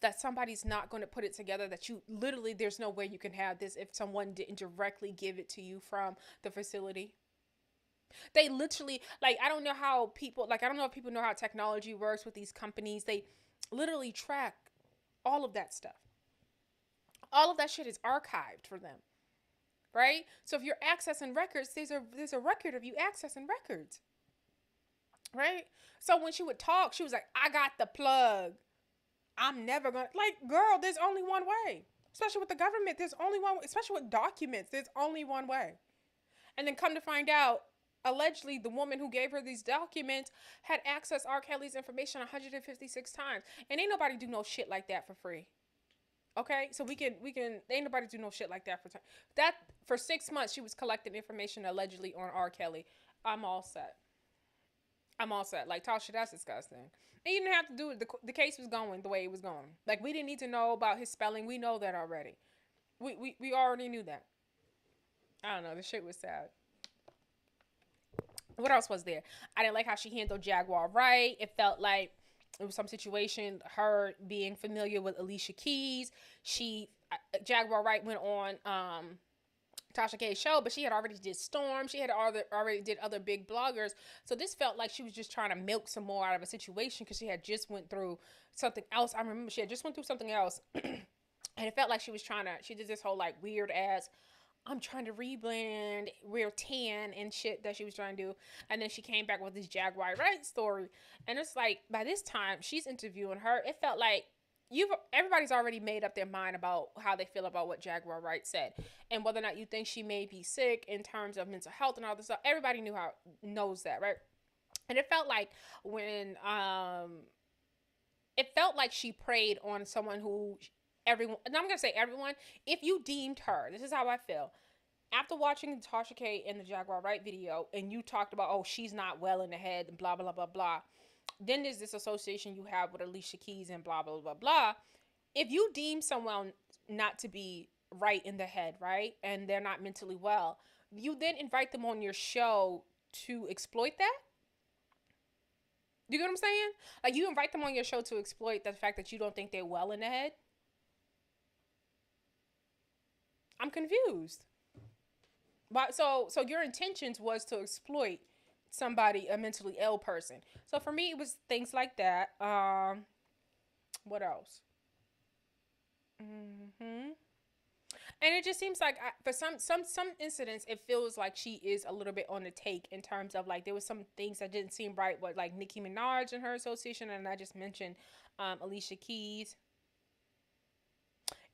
that somebody's not going to put it together, that you literally, there's no way you can have this if someone didn't directly give it to you from the facility? They literally, like, I don't know if people know how technology works with these companies. They literally track all of that stuff. All of that shit is archived for them, right? So if you're accessing records, there's a record of you accessing records, right? So when she would talk, she was like, I got the plug. I'm never gonna, like, girl, there's only one way. Especially with the government, there's only one way. Especially with documents, there's only one way. And then come to find out, allegedly the woman who gave her these documents had accessed R. Kelly's information 156 times. And ain't nobody do no shit like that for free. Okay, so we can ain't nobody do no shit like that for time. That for 6 months she was collecting information allegedly on R. Kelly. I'm all set. I'm all set. Like Tasha, that's disgusting. And you didn't have to do it. The case was going the way it was going. Like we didn't need to know about his spelling. We know that already. We already knew that. I don't know. The shit was sad. What else was there? I didn't like how she handled Jaguar Wright. It felt like it was some situation, her being familiar with Alicia Keys. Jaguar Wright went on Tasha K's show, but she had already did Storm. She had already did other big bloggers. So this felt like she was just trying to milk some more out of a situation because she had just went through something else. I remember she had just went through something else. And it felt like she did this whole like weird ass, I'm trying to reblend, we're tan and shit that she was trying to do. And then she came back with this Jaguar Wright story. And it's like, by this time, she's interviewing her. It felt like everybody's already made up their mind about how they feel about what Jaguar Wright said. And whether or not you think she may be sick in terms of mental health and all this stuff. Everybody knows that, right? And it felt like it felt like she preyed on someone who everyone, and I'm going to say everyone, if you deemed her, this is how I feel. After watching the Tasha K and the Jaguar Wright video, and you talked about, oh, she's not well in the head, and blah, blah, blah, blah. Then there's this association you have with Alicia Keys and blah, blah, blah, blah. If you deem someone not to be right in the head, right, and they're not mentally well, you then invite them on your show to exploit that? You get what I'm saying? Like, you invite them on your show to exploit the fact that you don't think they're well in the head? I'm confused. But so your intentions was to exploit somebody, a mentally ill person. So for me, it was things like that. What else? And it just seems like for some incidents, it feels like she is a little bit on the take in terms of like there was some things that didn't seem right with like Nicki Minaj and her association, and I just mentioned Alicia Keys.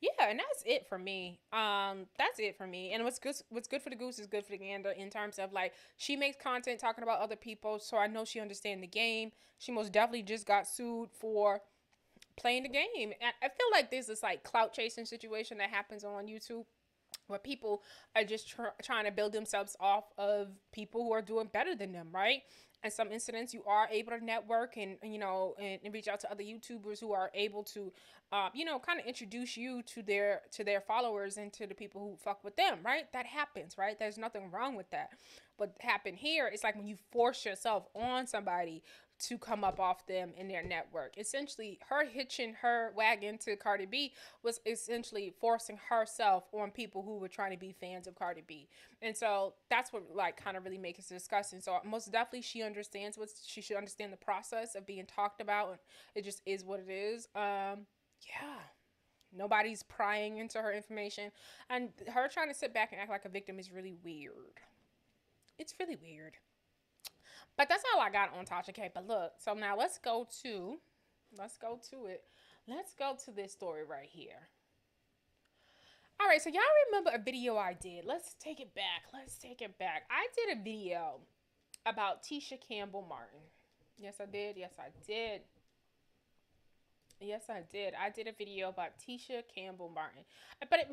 Yeah, and that's it for me. That's it for me. And what's good for the goose is good for the gander in terms of like she makes content talking about other people, so I know she understands the game. She most definitely just got sued for playing the game. And I feel like there's this like clout chasing situation that happens on YouTube where people are just trying to build themselves off of people who are doing better than them, right? In some incidents, you are able to network and reach out to other YouTubers who are able to, kind of introduce you to their followers and to the people who fuck with them, right? That happens, right? There's nothing wrong with that. But happen here, it's like when you force yourself on somebody to come up off them in their network. Essentially, her hitching her wagon to Cardi B was essentially forcing herself on people who were trying to be fans of Cardi B. And so that's what like kind of really makes it disgusting. So most definitely she understands she should understand the process of being talked about. And it just is what it is. Yeah. Nobody's prying into her information. And her trying to sit back and act like a victim is really weird. It's really weird. But that's all I got on Tasha K. But look, so now let's go to it. Let's go to this story right here. All right, so y'all remember a video I did. Let's take it back. I did a video about Tisha Campbell Martin. Yes, I did. I did a video about Tisha Campbell Martin. But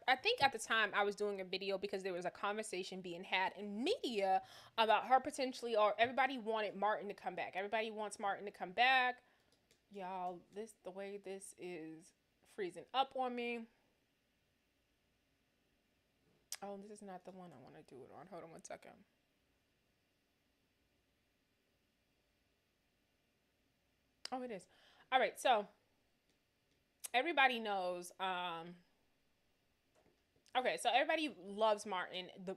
I think at the time I was doing a video because there was a conversation being had in media about her potentially, or everybody wanted Martin to come back. Everybody wants Martin to come back. Y'all, the way this is freezing up on me. Oh, this is not the one I want to do it on. Hold on one second. Oh, it is. All right, so everybody knows. Okay, so everybody loves Martin. The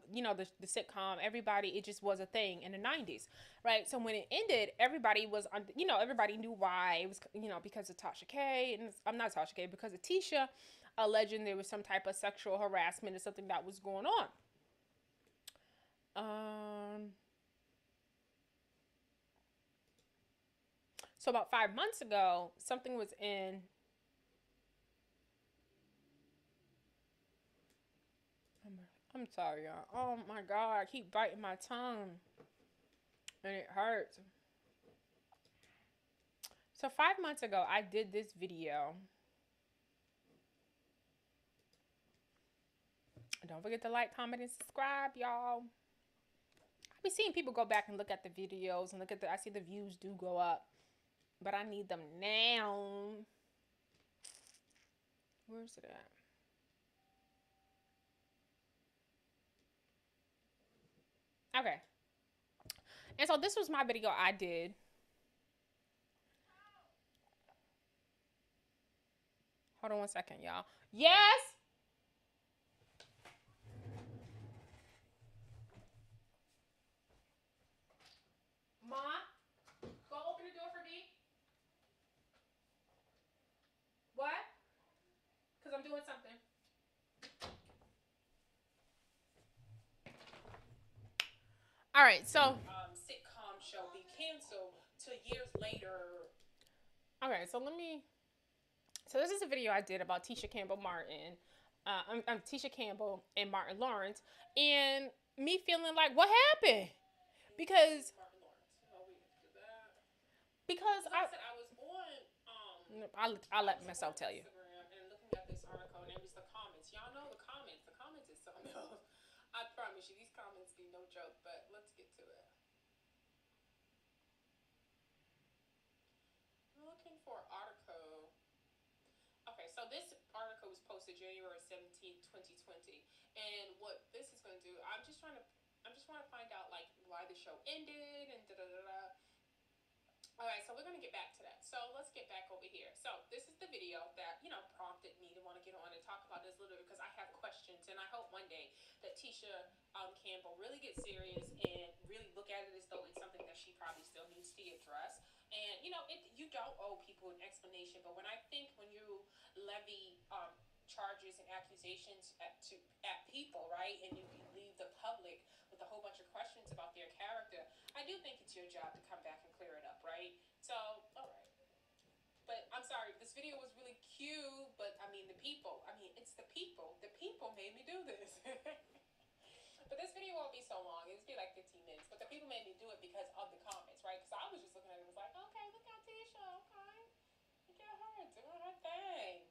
sitcom. Everybody, it just was a thing in the 90s, right? So when it ended, everybody was everybody knew why. It was because of Tasha K, and I'm not Tasha K, because of Tisha, alleging there was some type of sexual harassment or something that was going on. So about 5 months ago, something was in. I'm sorry, y'all. Oh my god, I keep biting my tongue and it hurts. So 5 months ago, I did this video. Don't forget to like, comment, and subscribe, y'all. I be seeing people go back and look at the videos and look at the. I see the views do go up, but I need them now. Where's it at? Okay. And so this was my video I did. Hold on 1 second, y'all. Yes. Ma, go open the door for me. What? Because I'm doing something. All right, so sitcom show be canceled till years later. Okay, so let me. So this is a video I did about Tisha Campbell Martin, Tisha Campbell and Martin Lawrence, and me feeling like, what happened? Because I said I was on. I'll let myself tell you. Instagram and looking at this article, and it was the comments. Y'all know the comments. The comments is something else. I promise you, these comments be no joke. But let's get to it. I'm looking for an article. Okay, so this article was posted January 17th, 2020. And what this is going to do, I just want to find out like why the show ended and da da da da. All right, so we're going to get back to that. So let's get back over here. So this is the video that, prompted me to want to get on and talk about this a little bit because I have questions. And I hope one day that Tisha Campbell really gets serious and really look at it as though it's something that she probably still needs to address. And, you don't owe people an explanation. But when you levy charges and accusations at people, right, and you leave the public with a whole bunch of questions about their character, I do think it's your job to come back and clear it up, right? So, all right. But I'm sorry, this video was really cute, but it's the people. The people made me do this. But this video won't be so long. It'll be like 15 minutes. But the people made me do it because of the comments, right? Because I was just looking at it and was like, okay, look at Tisha, okay. Look at her doing her thing.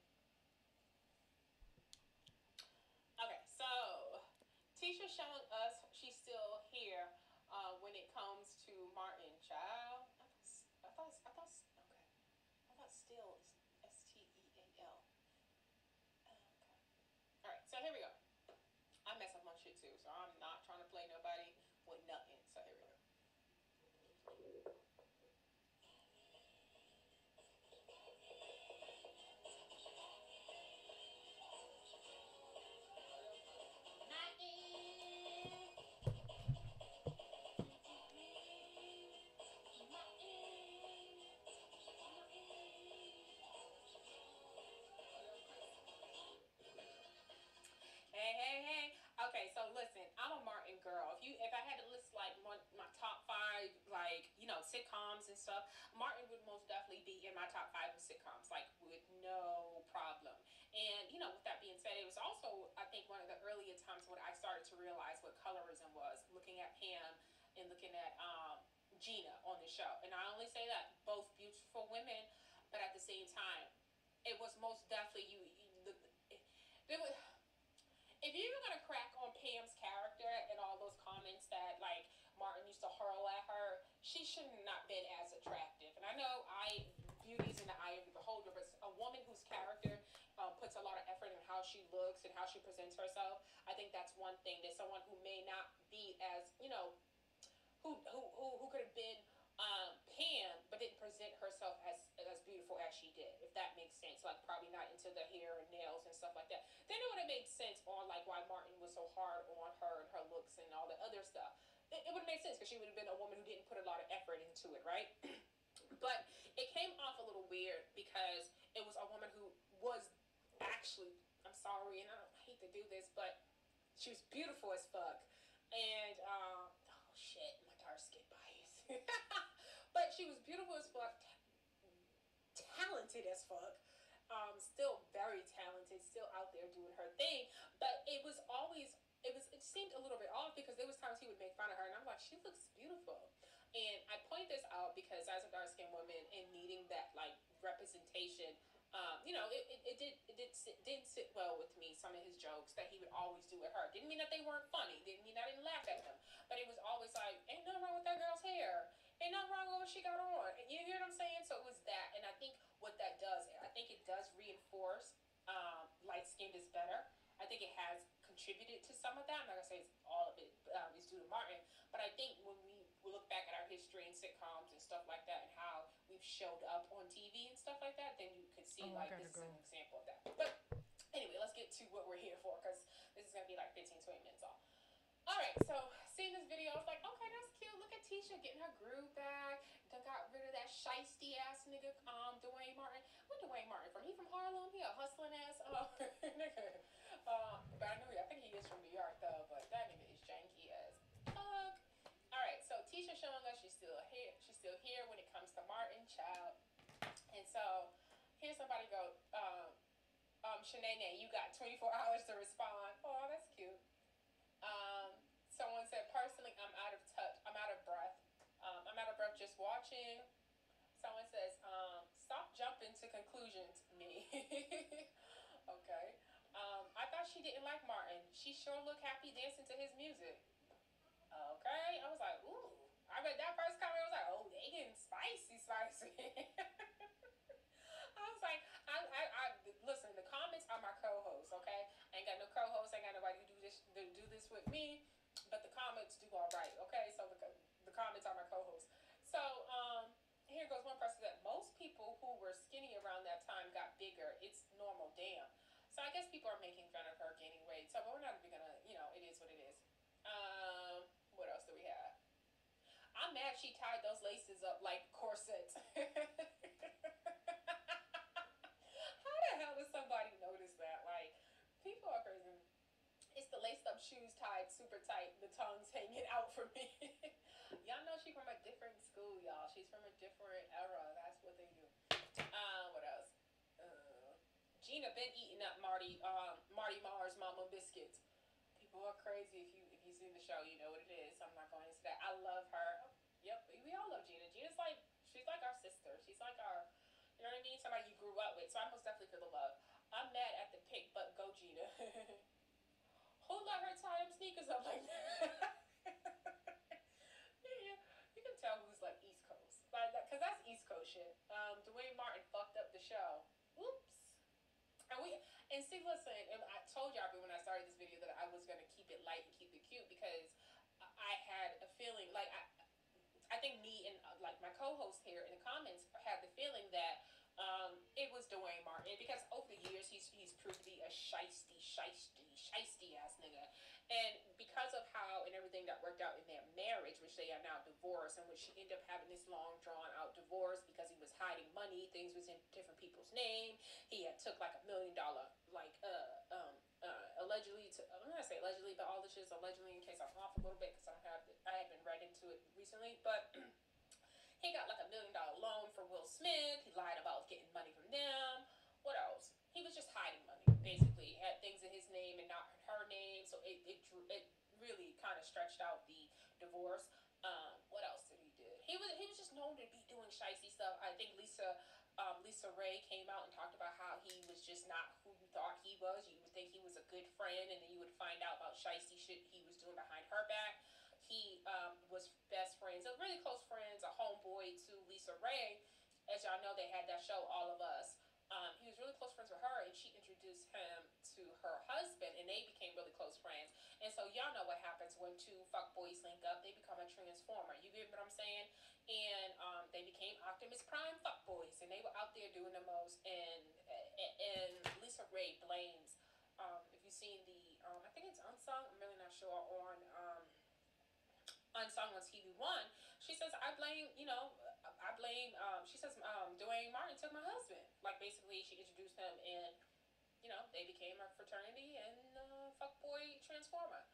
Okay, so Tisha showing us she's still here when it comes to Martin. Child, I thought still is STEAL. Okay. All right, so here we go. I mess up my shit too, so I'm not trying to play nobody with nothing. So here we go. Hey. Okay, so listen, I'm a Martin girl. If I had to list like my top five, like, sitcoms and stuff, Martin would most definitely be in my top five of sitcoms, like with no problem. And with that being said, it was also, I think, one of the earlier times when I started to realize what colorism was, looking at Pam and looking at Gina on the show. And I only say that both beautiful women, but at the same time, it was most definitely there was, if you were gonna crack on Pam's character and all those comments that like Martin used to hurl at her, she should not been as attractive. And I know beauty's in the eye of the beholder, but a woman whose character puts a lot of effort in how she looks and how she presents herself, I think that's one thing that someone who may not be as who could have been Pam, but didn't present herself as beautiful as she did, if that makes sense. Like probably not into the hair and nails and stuff like that. Then it would have made sense on like why Martin was so hard on her and her looks and all the other stuff. It would have made sense because she would have been a woman who didn't put a lot of effort into it, right? But it came off a little weird because it was a woman who was actually, I'm sorry, and I hate to do this, but she was beautiful as fuck. And oh shit, my dark skin bias. But she was beautiful as fuck, talented as fuck. Still very talented, still out there doing her thing. But it seemed a little bit off because there was times he would make fun of her, and I'm like, she looks beautiful. And I point this out because as a dark skinned woman and needing that like representation, didn't sit well with me. Some of his jokes that he would always do with her didn't mean that they weren't funny. Didn't mean I didn't laugh at them, but it was always like, ain't nothing wrong with that girl's hair. Ain't nothing wrong with what she got on. You hear what I'm saying? So it was that, and I think what that does, I think it does reinforce light skinned is better. I think it has contributed to some of that. I'm not gonna say it's all of it is due to Martin, but I think when we look back at our history and sitcoms and stuff like that, and how we've showed up on TV and stuff like that, then you could see
Oh, I
like
gotta
this is
go.
an example of that. But anyway, let's get to what we're here for because this is gonna be like 15, 20 minutes off. All right, so seeing this video, I was like, okay, that's cute. Look at Tisha getting her groove back. Done got rid of that shiesty ass nigga, Dwayne Martin. Where Dwayne Martin from? He from Harlem? He a hustling ass nigga. But I think he is from New York though. But that nigga is janky as fuck. All right, so Tisha showing us she's still here. She's still here when it comes to Martin, child. And so here's somebody go, Shanae, you got 24 hours to respond. Oh, that's cute. Someone said, personally, I'm out of touch. I'm out of breath. I'm out of breath just watching. Someone says, stop jumping to conclusions, me. Okay. I thought she didn't like Martin. She sure looked happy dancing to his music. Okay. I was like, ooh. I read that first comment. I was like, oh, they getting spicy, spicy. I was like, listen, the comments are my co-hosts, okay? I ain't got no co-hosts, I ain't got nobody who do this with me, but the comments do all right, okay? So the comments are my co-hosts. So, here goes one person that most people who were skinny around that time got bigger. It's normal, damn. So I guess people are making fun of her gaining weight. So, but we're not even gonna, it is what it is. What else do we have? I'm mad she tied those laces up like corsets. How the hell does somebody notice that? Like, people are crazy. It's the laced up shoes tied super tight, the tongues hanging out for me. Y'all know she's from a different school, y'all. She's from a different era. That's what they do. What else? Gina been eating up Marty Mars Mama biscuits. People are crazy. If you seen the show, you know what it is. So I'm not going into that. I love her. Yep, we all love Gina. Gina's like she's like our sister. She's like our, you know what I mean? Somebody you grew up with. So I most definitely feel the love. I'm mad at the pic, but go Gina. Who let her tie them sneakers up like that? Yeah, you can tell who's like East Coast, like that, cause that's East Coast shit. Dwayne Martin fucked up the show. Oops. And see, listen, and I told y'all when I started this video that I was gonna keep it light and keep it cute because I had a feeling like I think me and like my co-host here in the comments had the feeling that it was Dwayne Martin because over the years he's proved to be a shiesty ass nigga, and because of how and everything that worked out in their marriage, which they are now divorced, and which she ended up having this long drawn out divorce because he was hiding money, things was in different people's name. He had took like $1 million like allegedly to I'm gonna say allegedly, but all this shit is allegedly in case I'm off a little bit because I have been read into it recently, but. He got like $1 million loan for Will Smith. He lied about getting money from them. What else? He was just hiding money, basically. He had things in his name and not her name, so it really kind of stretched out the divorce. What else did he do? He was just known to be doing shicey stuff. I think Lisa Ray came out and talked about how he was just not who you thought he was. You would think he was a good friend, and then you would find out about shicey shit he was doing behind her back. He was best friends, really close friends, a homeboy to Lisa Ray. As y'all know, they had that show, All of Us. He was really close friends with her, and she introduced him to her husband, and they became really close friends. And so y'all know what happens when two fuckboys link up. They become a transformer. You get what I'm saying? And they became Optimus Prime fuckboys, and they were out there doing the most. And Lisa Ray blames, if you've seen the, I think it's Unsung, I'm really not sure, on Song on TV One, she says, she says, Dwayne Martin took my husband. Like, basically, she introduced him, and, they became a fraternity and fuckboy transformer.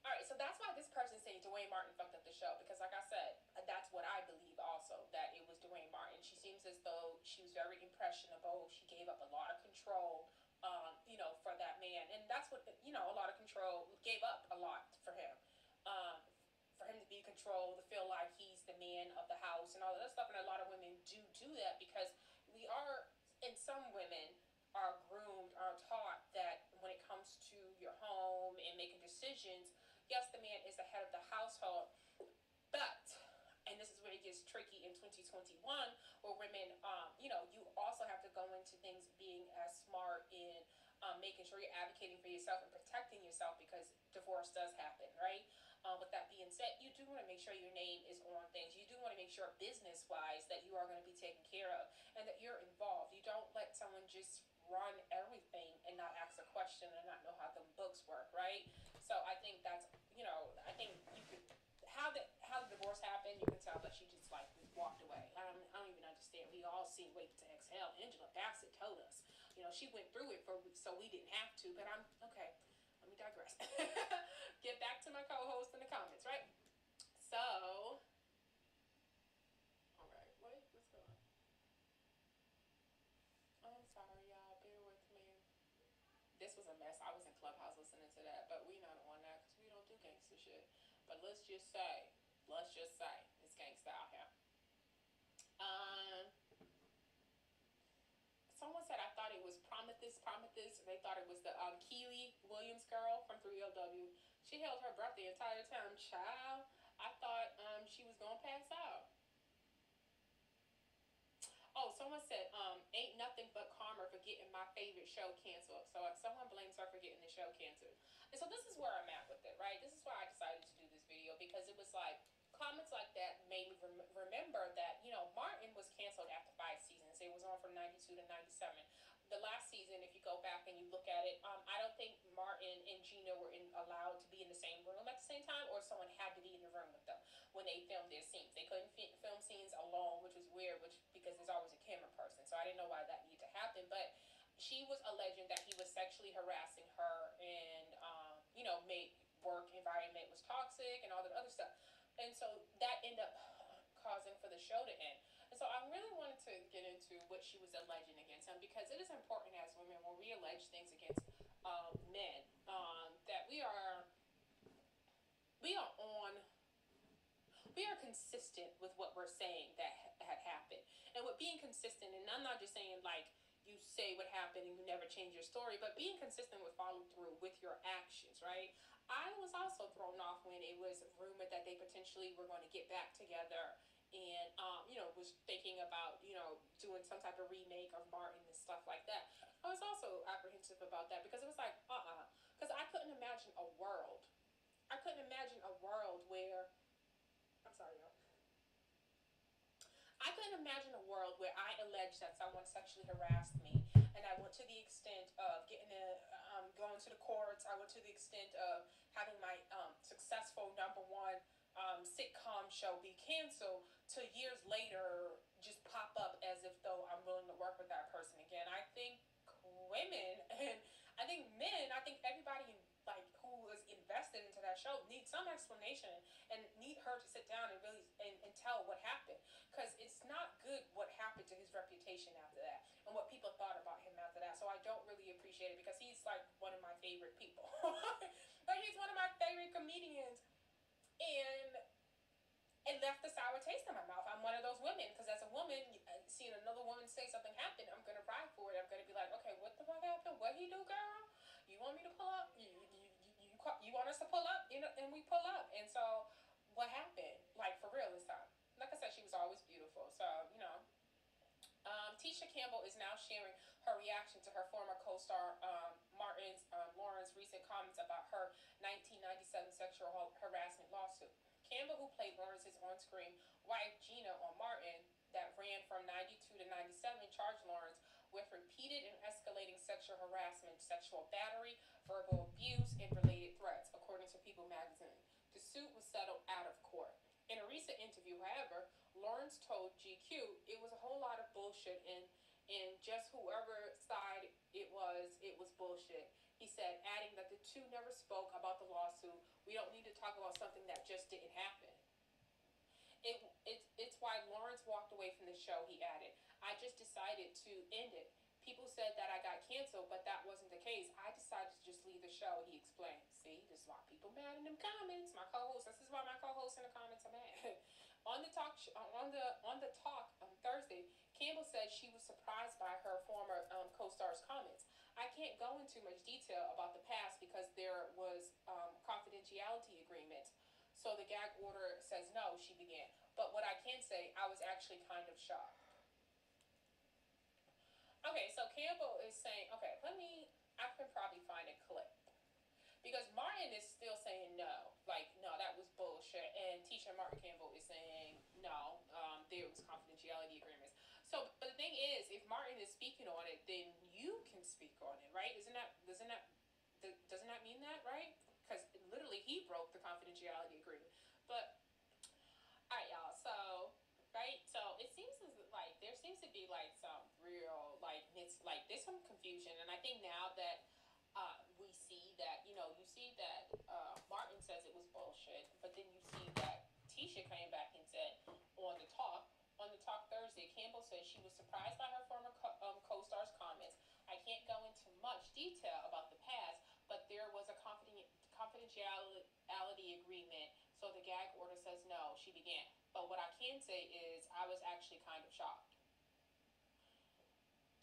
All right, so that's why this person's saying Dwayne Martin fucked up the show, because, like I said, that's what I believe also, that it was Dwayne Martin. She seems as though she was very impressionable. She gave up a lot of control, for that man. And that's what, a lot of control, gave up a lot
for him. Um, for him to be controlled, to feel like he's the man of the house and all of that stuff. And a lot of women do that because we are, and some women are groomed, are taught that when it comes to your home and making decisions, yes, the man is the head of the household, but, and this is where it gets tricky in 2021, where women, you also have to go into things being as smart in making sure you're advocating for yourself and protecting yourself because divorce does happen, right? With that being said, you do want to make sure your name is on things. You do want to make sure business-wise that you are going to be taken care of and that you're involved. You don't let someone just run everything and not ask a question and not know how the books work, right? So I think that's, I think you could, how the divorce happened, you can tell that she just like walked away. I don't even understand. We all seen Wait to Exhale. Angela Bassett told us, she went through it so we didn't have to. But I'm okay. Let me digress. Get back to my co-host in the comments, right? So, all right, wait, what's going on? I'm sorry, y'all. Bear with me. This was a mess. I was in Clubhouse listening to that, but we not on that because we don't do gangster shit. But let's just say, it's gangsta out here. Um, Someone said I thought it was Prometheus. They thought it was the Keely Williams girl from 3LW. She held her breath the entire time. Child, I thought she was gonna pass out. Oh, someone said, ain't nothing but karma for getting my favorite show canceled. So someone blames her for getting the show canceled. And so this is where I'm at with it, right? This is why I decided to do this video because it was like, comments like that made me remember that, Martin was canceled after 5 seasons. It was on from 92 to 97. The last season, if you go back and you look at it, I don't think Martin and Gina were allowed to be in the same room at the same time, or someone had to be in the room with them when they filmed their scenes. They couldn't film scenes alone, which was weird, because there's always a camera person. So I didn't know why that needed to happen. But she was alleging that he was sexually harassing her and, made work environment was toxic and all that other stuff. And so that ended up causing for the show to end. And so I really wanted to get into what she was alleging against him because it is important as women when we allege things against men that on we are consistent with what we're saying that had happened. And with being consistent, and I'm not just saying like you say what happened and you never change your story, but being consistent with follow through with your actions, right? I was also thrown off when it was rumored that they potentially were going to get back together and, was thinking about, doing some type of remake of Martin and stuff like that. I was also apprehensive about that because it was like, because I couldn't imagine a world. I couldn't imagine a world where, I'm sorry, y'all. I couldn't imagine a world where I alleged that someone sexually harassed me, and I went to the extent of going to the courts. I went to the extent of having my successful #1 sitcom show be canceled. To years later, just pop up as if though I'm willing to work with that person again. I think women and I think men, I think everybody like who is invested into that show needs some explanation and need her to sit down and really and tell what happened because it's not good what happened to his reputation after that and what people thought about him after that. So I don't really appreciate it because he's like one of my favorite people. Like he's one of my favorite comedians, and it left a sour taste in my mouth. I'm one of those women because as a woman, seeing another woman say something happen, I'm gonna ride for it. I'm gonna be like, okay, what the fuck happened? What he do, girl? You want me to pull up? You want us to pull up? And we pull up. And so, what happened? Like for real this time. Like I said, she was always beautiful. So Tisha Campbell is now sharing her reaction to her former co-star Lauren's recent comments about her 1997 sexual harassment lawsuit. Campbell, who played Lawrence's on-screen wife Gina on Martin, that ran from 92 to 97, charged Lawrence with repeated and escalating sexual harassment, sexual battery, verbal abuse, and related threats, according to People magazine. The suit was settled out of court. In a recent interview, however, Lawrence told GQ it was a whole lot of bullshit and just whoever side it was bullshit. He said, adding that the two never spoke about the lawsuit. We don't need to talk about something that just didn't happen. It's why Lawrence walked away from the show, he added. I just decided to end it. People said that I got canceled, but that wasn't the case. I decided to just leave the show, he explains.
See, this is why people mad in them comments. My co-host. This is why my co-hosts in the comments are mad. On the talk, on the talk on Thursday, Campbell said she was surprised by her former co-star's comments. I can't go into much detail about the past because there was confidentiality agreement. So the gag order says no. She began, but what I can say, I was actually kind of shocked. Okay, so Campbell is saying, okay, I can probably find a clip. Because Martin is still saying no. Like, no, that was bullshit. And Tisha Martin Campbell is saying no, there was confidentiality agreements. So, but the thing is, if Martin is speaking on it, then you can speak on it, right? Doesn't that mean that, right? Because literally he broke the confidentiality agreement. But all right, y'all. So, right. So it seems as like there seems to be like some real like it's like there's some confusion, and I think now that we see that you see that Martin says it was bullshit, but then you see that Tisha came back and said on the talk Thursday, Campbell said she was surprised by her former co-star's comments. I can't go into much detail about the past, but there was a confidentiality agreement, so the gag order says no. She began. But what I can say is I was actually kind of shocked.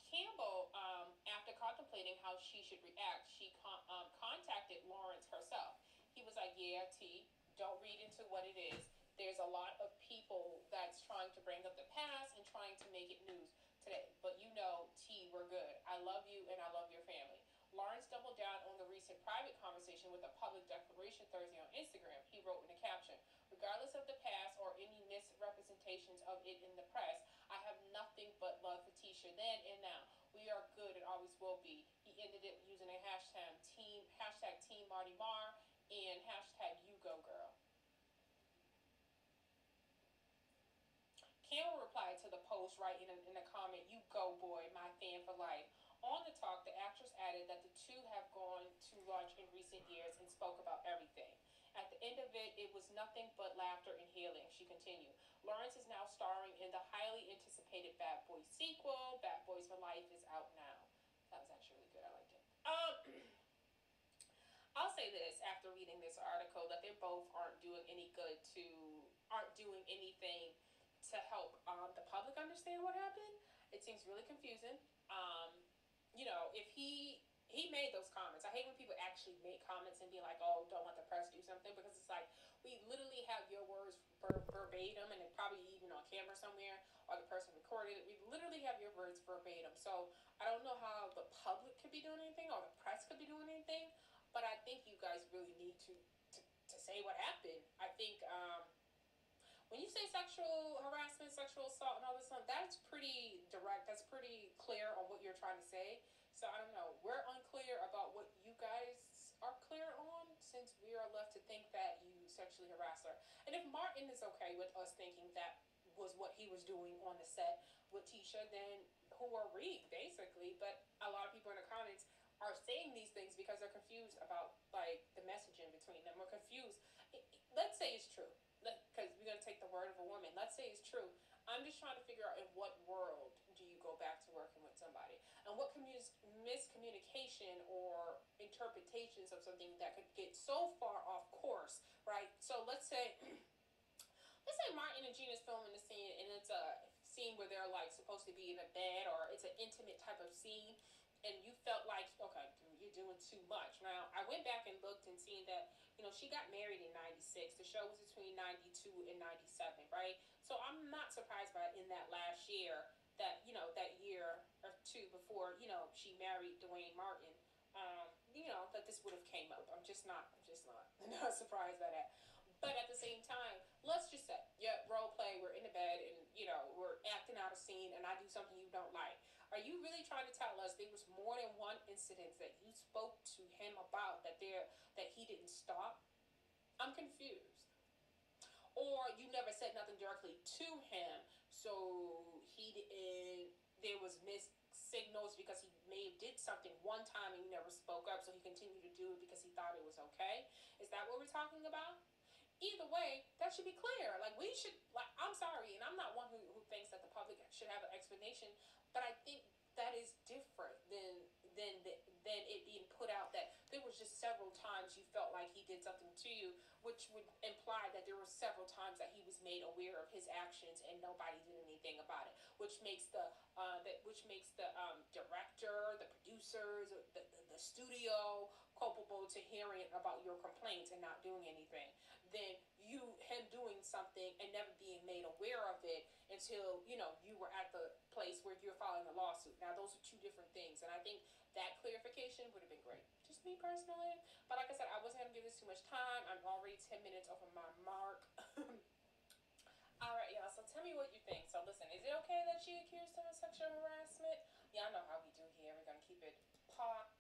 Campbell, after contemplating how she should react, she contacted Lawrence herself. He was like, yeah, T, don't read into what it is. There's a lot of people that's trying to bring up the past and trying to make it news today. But you know, T, we're good. I love you and I love your family. Lawrence doubled down on the recent private conversation with a public declaration Thursday on Instagram. He wrote in a caption, regardless of the past or any misrepresentations of it in the press, I have nothing but love for Tisha then and now. We are good and always will be. He ended it using a hashtag Team Marty Mar and hashtag You Go Girl. Campbell replied to the post writing in a comment, you go boy, my fan for life. On the talk, the actress added that the two have gone to lunch in recent years and spoke about everything. At the end of it, it was nothing but laughter and healing, she continued. Lawrence is now starring in the highly anticipated Bad Boys sequel. Bad Boys for Life is out now. That was actually really good. I liked it. I'll say this after reading this article that they both aren't doing anything to help the public understand what happened. It seems really confusing. If he made those comments. I hate when people actually make comments and be like, oh, don't let the press do something, because it's like we literally have your words verbatim, and it probably even on camera somewhere, or the person recorded it. We literally have your words verbatim. So I don't know how the public could be doing anything or the press could be doing anything, but I think you guys really need to say what happened. I think when you say sexual harassment, sexual assault, and all this stuff, that's pretty direct. That's pretty clear on what you're trying to say. So I don't know. We're unclear about what you guys are clear on, since we are left to think that you sexually harassed her. And if Martin is okay with us thinking that was what he was doing on the set with Tisha, then who are we, basically? But a lot of people in the comments are saying these things because they're confused about like the messaging between them. We're confused. Let's say it's true, because we're gonna take the word of a woman. Let's say it's true. I'm just trying to figure out in what world do you go back to working with somebody, and what miscommunication or interpretations of something that could get so far off course, right? So let's say Martin and Gina's filming the scene, and it's a scene where they're like supposed to be in a bed, or it's an intimate type of scene, and you felt like, okay, dude, you're doing too much. Now, I went back and looked and seen that, she got married in 96. The show was between 92 and 97, right? So I'm not surprised by in that last year that, that year or two before, she married Dwayne Martin, that this would have came up. I'm just not not surprised by that. But at the same time, let's just say, yeah, role play, we're in the bed and, we're acting out a scene and I do something you don't like. Are you really trying to tell us there was more than one incident that you spoke to him about that he didn't stop? I'm confused. Or you never said nothing directly to him, so there was missed signals because he may have did something one time and you never spoke up, so he continued to do it because he thought it was okay? Is that what we're talking about? Either way, that should be clear. Like, we should, I'm sorry, and I'm not one who thinks that the public should have an explanation, but I think that is different than it being put out that there was just several times you felt like he did something to you, which would imply that there were several times that he was made aware of his actions and nobody did anything about it, which makes the director, the producers, the studio culpable to hearing about your complaints and not doing anything. Then him doing something and never being made aware of it until you were at the place where you're filing a lawsuit. Now those are two different things, and I think that clarification would have been great. Just me personally. But like I said, I wasn't going to give this too much time. I'm already 10 minutes over my mark. All right, y'all. So tell me what you think. So listen, is it okay that she accused him of sexual harassment? Y'all know how we do here. We're going to keep it pop.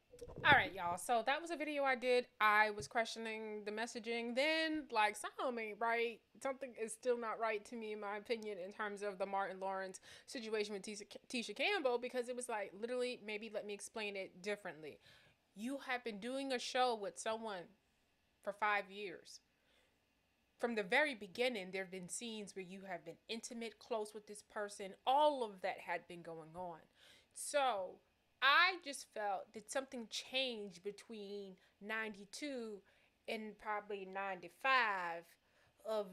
All right, y'all. So that was a video I did. I was questioning the messaging. Then, like, something ain't right. Something is still not right to me, in my opinion, in terms of the Martin Lawrence situation with Tisha Campbell, because it was like, literally, maybe let me explain it differently. You have been doing a show with someone for 5 years. From the very beginning, there have been scenes where you have been intimate, close with this person. All of that had been going on. So I just felt that something changed between 92 and probably 95 of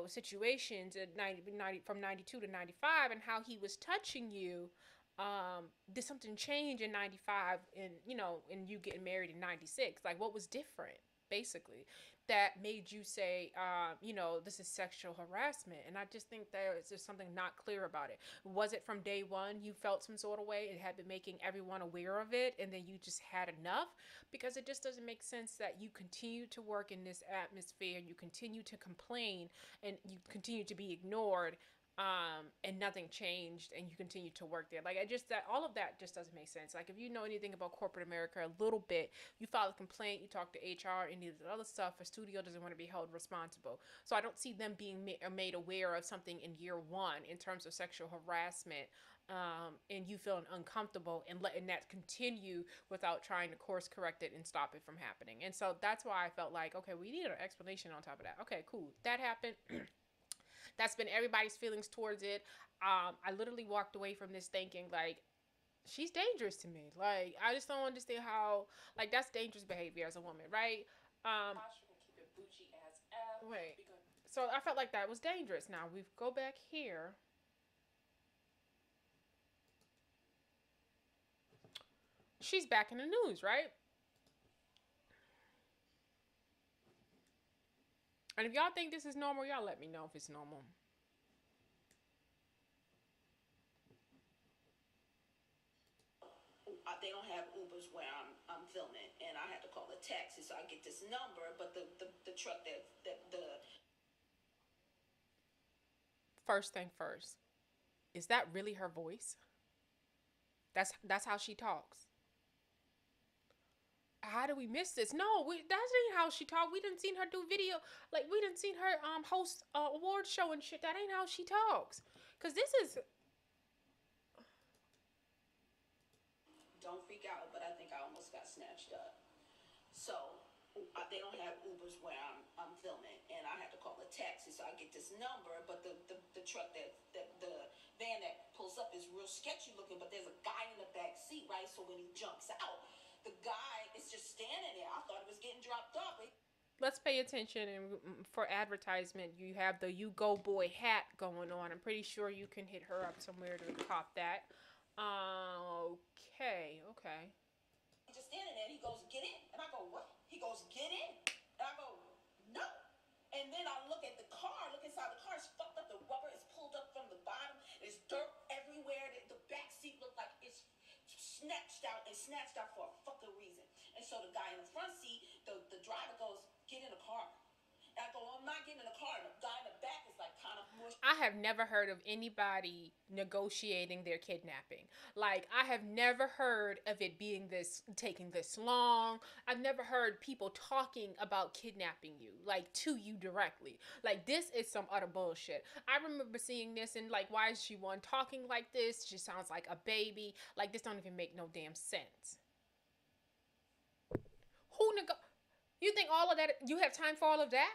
situations at 90 from 92 to 95, and how he was touching you. Did something change in 95 and you getting married in 96? Like, what was different, basically, that made you say, this is sexual harassment? And I just think there's just something not clear about it. Was it from day one you felt some sort of way and had been making everyone aware of it, and then you just had enough? Because it just doesn't make sense that you continue to work in this atmosphere, you continue to complain, and you continue to be ignored, and nothing changed, and you continue to work there. Like, that all of that just doesn't make sense. Like, if you know anything about corporate America a little bit, you file a complaint, you talk to HR, any of the other stuff. A studio doesn't want to be held responsible. So I don't see them being made aware of something in year one in terms of sexual harassment, and you feeling uncomfortable and letting that continue without trying to course correct it and stop it from happening. And so that's why I felt like, okay, we need an explanation on top of that. Okay, cool, that happened. That's been everybody's feelings towards it. I literally walked away from this thinking, like, she's dangerous to me. Like, I just don't understand how, like, that's dangerous behavior as a woman, right? Tasha will keep it Bougie AF. Wait. So I felt like that was dangerous. Now we go back here. She's back in the news, right? And if y'all think this is normal, y'all let me know if it's normal.
They don't have Ubers where I'm filming, and I had to call a taxi, so I get this number. But the truck that the
First thing first, is that really her voice? That's how she talks. How do we miss this? No, that ain't how she talk. We didn't seen her do video. Like, we didn't seen her host award show and shit. That ain't how she talks. Cause this is.
Don't freak out, but I think I almost got snatched up. So they don't have Ubers where I'm filming, and I had to call a taxi, so I get this number. But the truck that the van that pulls up is real sketchy looking. But there's a guy in the back seat, right? So when he jumps out, the guy is just standing there. I thought it was getting dropped off.
Let's pay attention, and for advertisement, you have the "You Go Boy" hat going on. I'm pretty sure you can hit her up somewhere to cop that. Okay.
He's just standing there, and he goes, "Get in," and I go, "What?" He goes, "Get in," and I go, "No." And then I look at the car, look inside the car. It's fucked up. The rubber is pulled up from the bottom. There's dirt everywhere. The back seat looked like it's snatched out for a fucking reason. And so the guy in the front seat, the driver goes, "Get in the car." And I go, "I'm not getting in the car." And the guy in the back is like kind of mush.
I have never heard of anybody negotiating their kidnapping. Like, I have never heard of it taking this long. I've never heard people talking about kidnapping you, like, to you directly. Like, this is some utter bullshit. I remember seeing this and, like, why is she one talking like this? She sounds like a baby. Like, this don't even make no damn sense. You think all of that, you have time for all of that?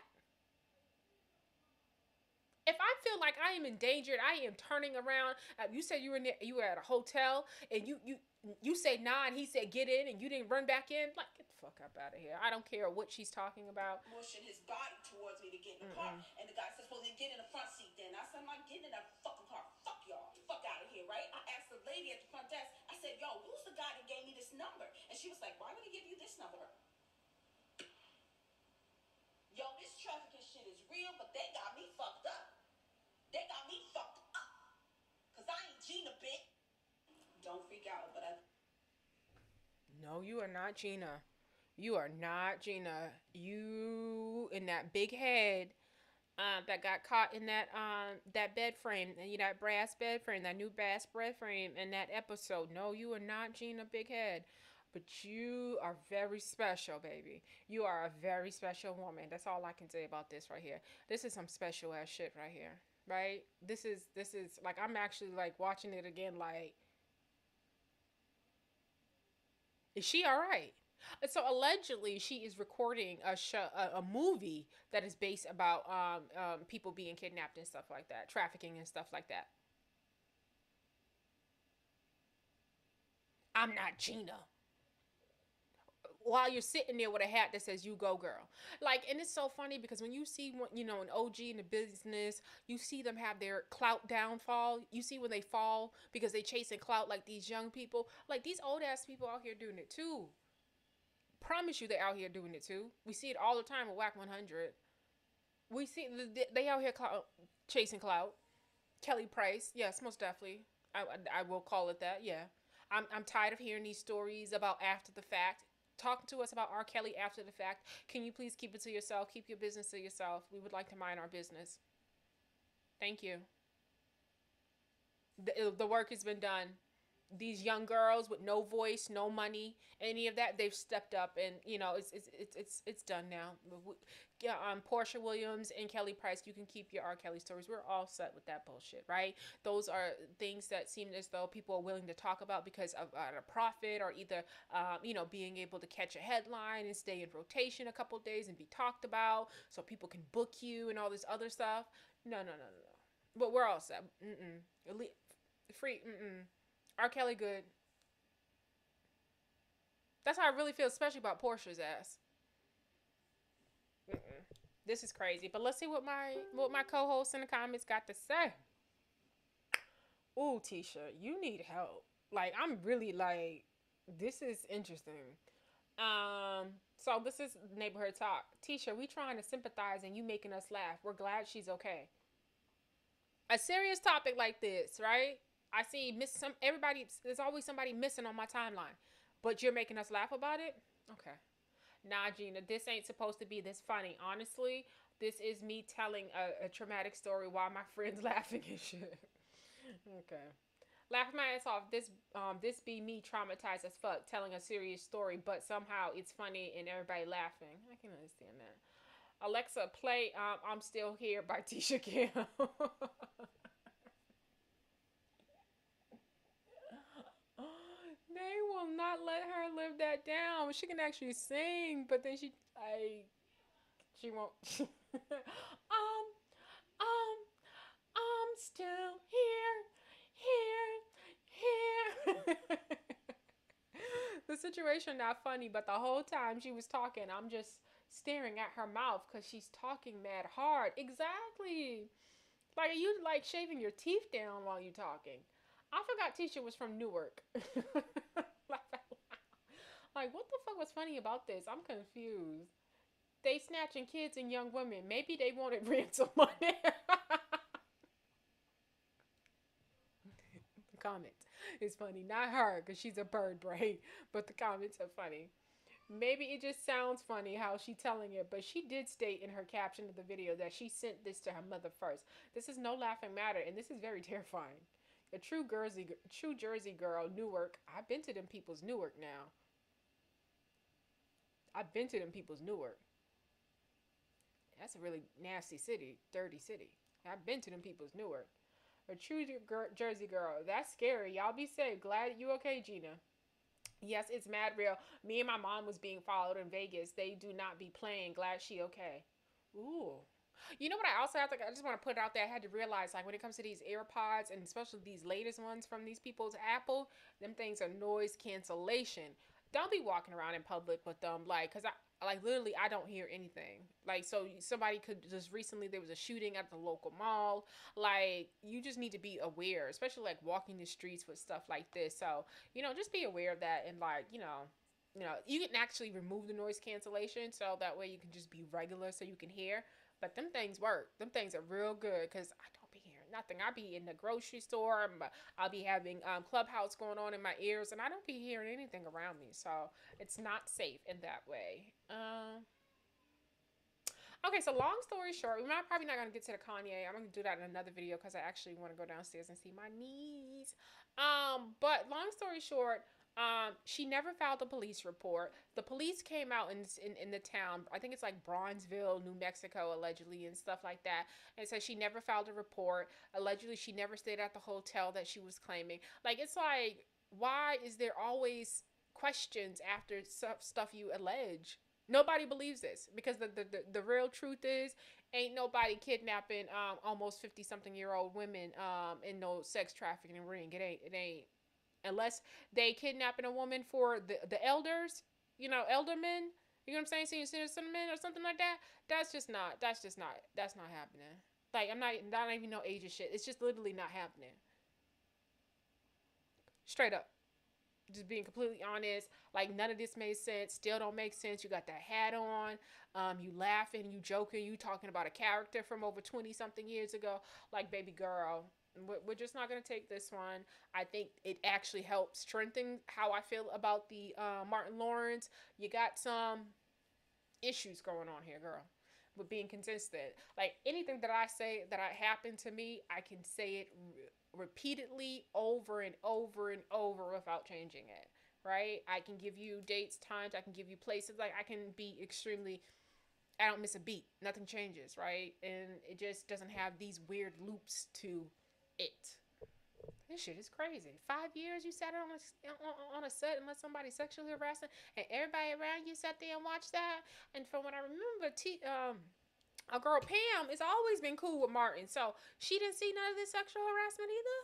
If I feel like I am endangered, I am turning around. You said you were at a hotel, and you say nah, and he said get in, and you didn't run back in. Like, get the fuck up out of here. I don't care what she's talking about.
Motion his body towards me to get in the car. And the guy says, well, then get in the front seat then. I said, I'm not getting in that fucking car. Fuck y'all. Fuck out of here, right? I asked the lady at the front desk, I said, yo, who's the guy that gave me this number? And she was like, why would he give you this number? Yo, this trafficking shit is real, but they got me fucked up. They got me fucked up. Because I ain't Gina, bitch. Don't freak out, but I...
No, you are not Gina. You are not Gina. You in that big head that got caught in that bed frame, and that brass bed frame, that new brass bed frame in that episode. No, you are not Gina Big Head. But you are very special, baby. You are a very special woman. That's all I can say about this right here. This is some special ass shit right here. Right? This is like, I'm actually like watching it again like, is she all right? So allegedly, she is recording a show, a movie that is based about people being kidnapped and stuff like that, trafficking and stuff like that. I'm not Gina. While you're sitting there with a hat that says "You go, girl," like, and it's so funny because when you see an OG in the business, you see them have their clout downfall. You see when they fall because they chasing clout, like these young people, like these old ass people out here doing it too. Promise you, they're out here doing it too. We see it all the time with Whack 100. We see they out here chasing clout. Kelly Price, yes, most definitely. I will call it that. Yeah, I'm tired of hearing these stories about after the fact. Talking to us about R. Kelly after the fact. Can you please keep it to yourself? Keep your business to yourself. We would like to mind our business. Thank you. The work has been done. These young girls with no voice, no money, any of that, they've stepped up, and it's done now. Yeah, Portia Williams and Kelly Price, you can keep your R. Kelly stories. We're all set with that bullshit, right? Those are things that seem as though people are willing to talk about because of a profit, or either being able to catch a headline and stay in rotation a couple days and be talked about, so people can book you and all this other stuff. No. But we're all set. Free. R. Kelly good. That's how I really feel, especially about Portia's ass. This is crazy. But let's see what my co-hosts in the comments got to say. Ooh, Tisha, you need help. Like, I'm really like, this is interesting. So this is neighborhood talk. Tisha, we trying to sympathize and you making us laugh. We're glad she's okay. A serious topic like this, right? I see everybody. There's always somebody missing on my timeline, but you're making us laugh about it. Okay, nah, Gina, this ain't supposed to be this funny. Honestly, this is me telling a traumatic story while my friends laughing and shit. Okay, laughing my ass off. This be me traumatized as fuck telling a serious story, but somehow it's funny and everybody laughing. I can understand that. Alexa, play "I'm Still Here" by Tisha Campbell. They will not let her live that down. She can actually sing, but then she won't. I'm still here. The situation not funny, but the whole time she was talking, I'm just staring at her mouth because she's talking mad hard. Exactly. Like, are you like shaving your teeth down while you talking? I forgot Tisha was from Newark. Like, what the fuck was funny about this? I'm confused. They snatching kids and young women. Maybe they wanted ransom money. The comments is funny. Not her, because she's a bird brain. But the comments are funny. Maybe it just sounds funny how she's telling it, but she did state in her caption of the video that she sent this to her mother first. This is no laughing matter, and this is very terrifying. A true Jersey girl, Newark. I've been to them people's Newark now. I've been to them people's Newark. That's a really nasty city, dirty city. I've been to them people's Newark. A true Jersey girl. That's scary. Y'all be safe. Glad you okay, Gina. Yes, it's mad real. Me and my mom was being followed in Vegas. They do not be playing. Glad she okay. Ooh. You know what I also have to, I just want to put it out there. I had to realize, like, when it comes to these AirPods, and especially these latest ones from these people's Apple, them things are noise cancellation. Don't be walking around in public with them, like, cause I like literally I don't hear anything. Like, so somebody could just recently there was a shooting at the local mall. Like, you just need to be aware, especially like walking the streets with stuff like this. So just be aware of that, and like you can actually remove the noise cancellation, so that way you can just be regular, so you can hear. But them things work. Them things are real good, cause I don't be hearing nothing. I be in the grocery store. I'll be having Clubhouse going on in my ears, and I don't be hearing anything around me. So it's not safe in that way. Okay, so long story short, we're probably not gonna get to the Kanye. I'm gonna do that in another video because I actually want to go downstairs and see my niece. But long story short, she never filed a police report. The police came out in the town. I think it's like Bronzeville, New Mexico, allegedly, and stuff like that. And said she never filed a report. Allegedly, she never stayed at the hotel that she was claiming. Like, it's like, why is there always questions after stuff you allege? Nobody believes this, because the real truth is, ain't nobody kidnapping almost 50 something year old women in no sex trafficking ring. It ain't unless they kidnapping a woman for the elders, eldermen. You know what I'm saying? Senior citizen or something like that. That's not happening. Like, I'm not even no age of shit. It's just literally not happening. Straight up. Just being completely honest, like, none of this made sense. Still don't make sense. You got that hat on, you laughing, you joking, you talking about a character from over 20 something years ago. Like, baby girl, we're just not gonna take this one. I think it actually helps strengthen how I feel about the Martin Lawrence. You got some issues going on here, girl, with being consistent. Like, anything that I say that happened to me, I can say it repeatedly over and over and over without changing it. Right? I can give you dates, times, I can give you places. Like, I can be extremely, I don't miss a beat. Nothing changes, right? And it just doesn't have these weird loops to it. This shit is crazy. 5 years you sat on a set and let somebody sexually harass it, and everybody around you sat there and watched that. And from what I remember, a girl Pam has always been cool with Martin, so she didn't see none of this sexual harassment either.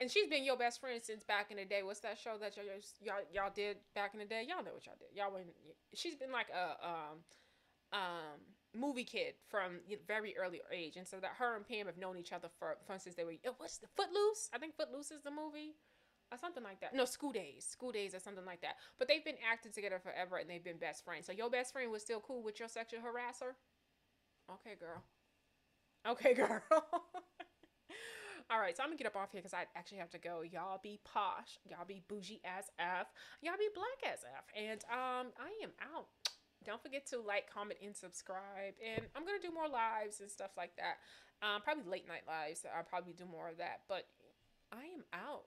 And she's been your best friend since back in the day. What's that show that y'all did back in the day? Y'all know what y'all did. Y'all went. She's been like movie kid from very early age, and so that her and Pam have known each other from since they were. What's the Footloose? I think Footloose is the movie, or something like that. No, School Days, or something like that. But they've been acting together forever, and they've been best friends. So your best friend was still cool with your sexual harasser? Okay, girl. Okay, girl. All right, so I'm gonna get up off here because I actually have to go. Y'all be posh. Y'all be bougie as F. Y'all be black as F. And I am out. Don't forget to like, comment, and subscribe. And I'm gonna do more lives and stuff like that. Probably late night lives. I'll probably do more of that. But I am out.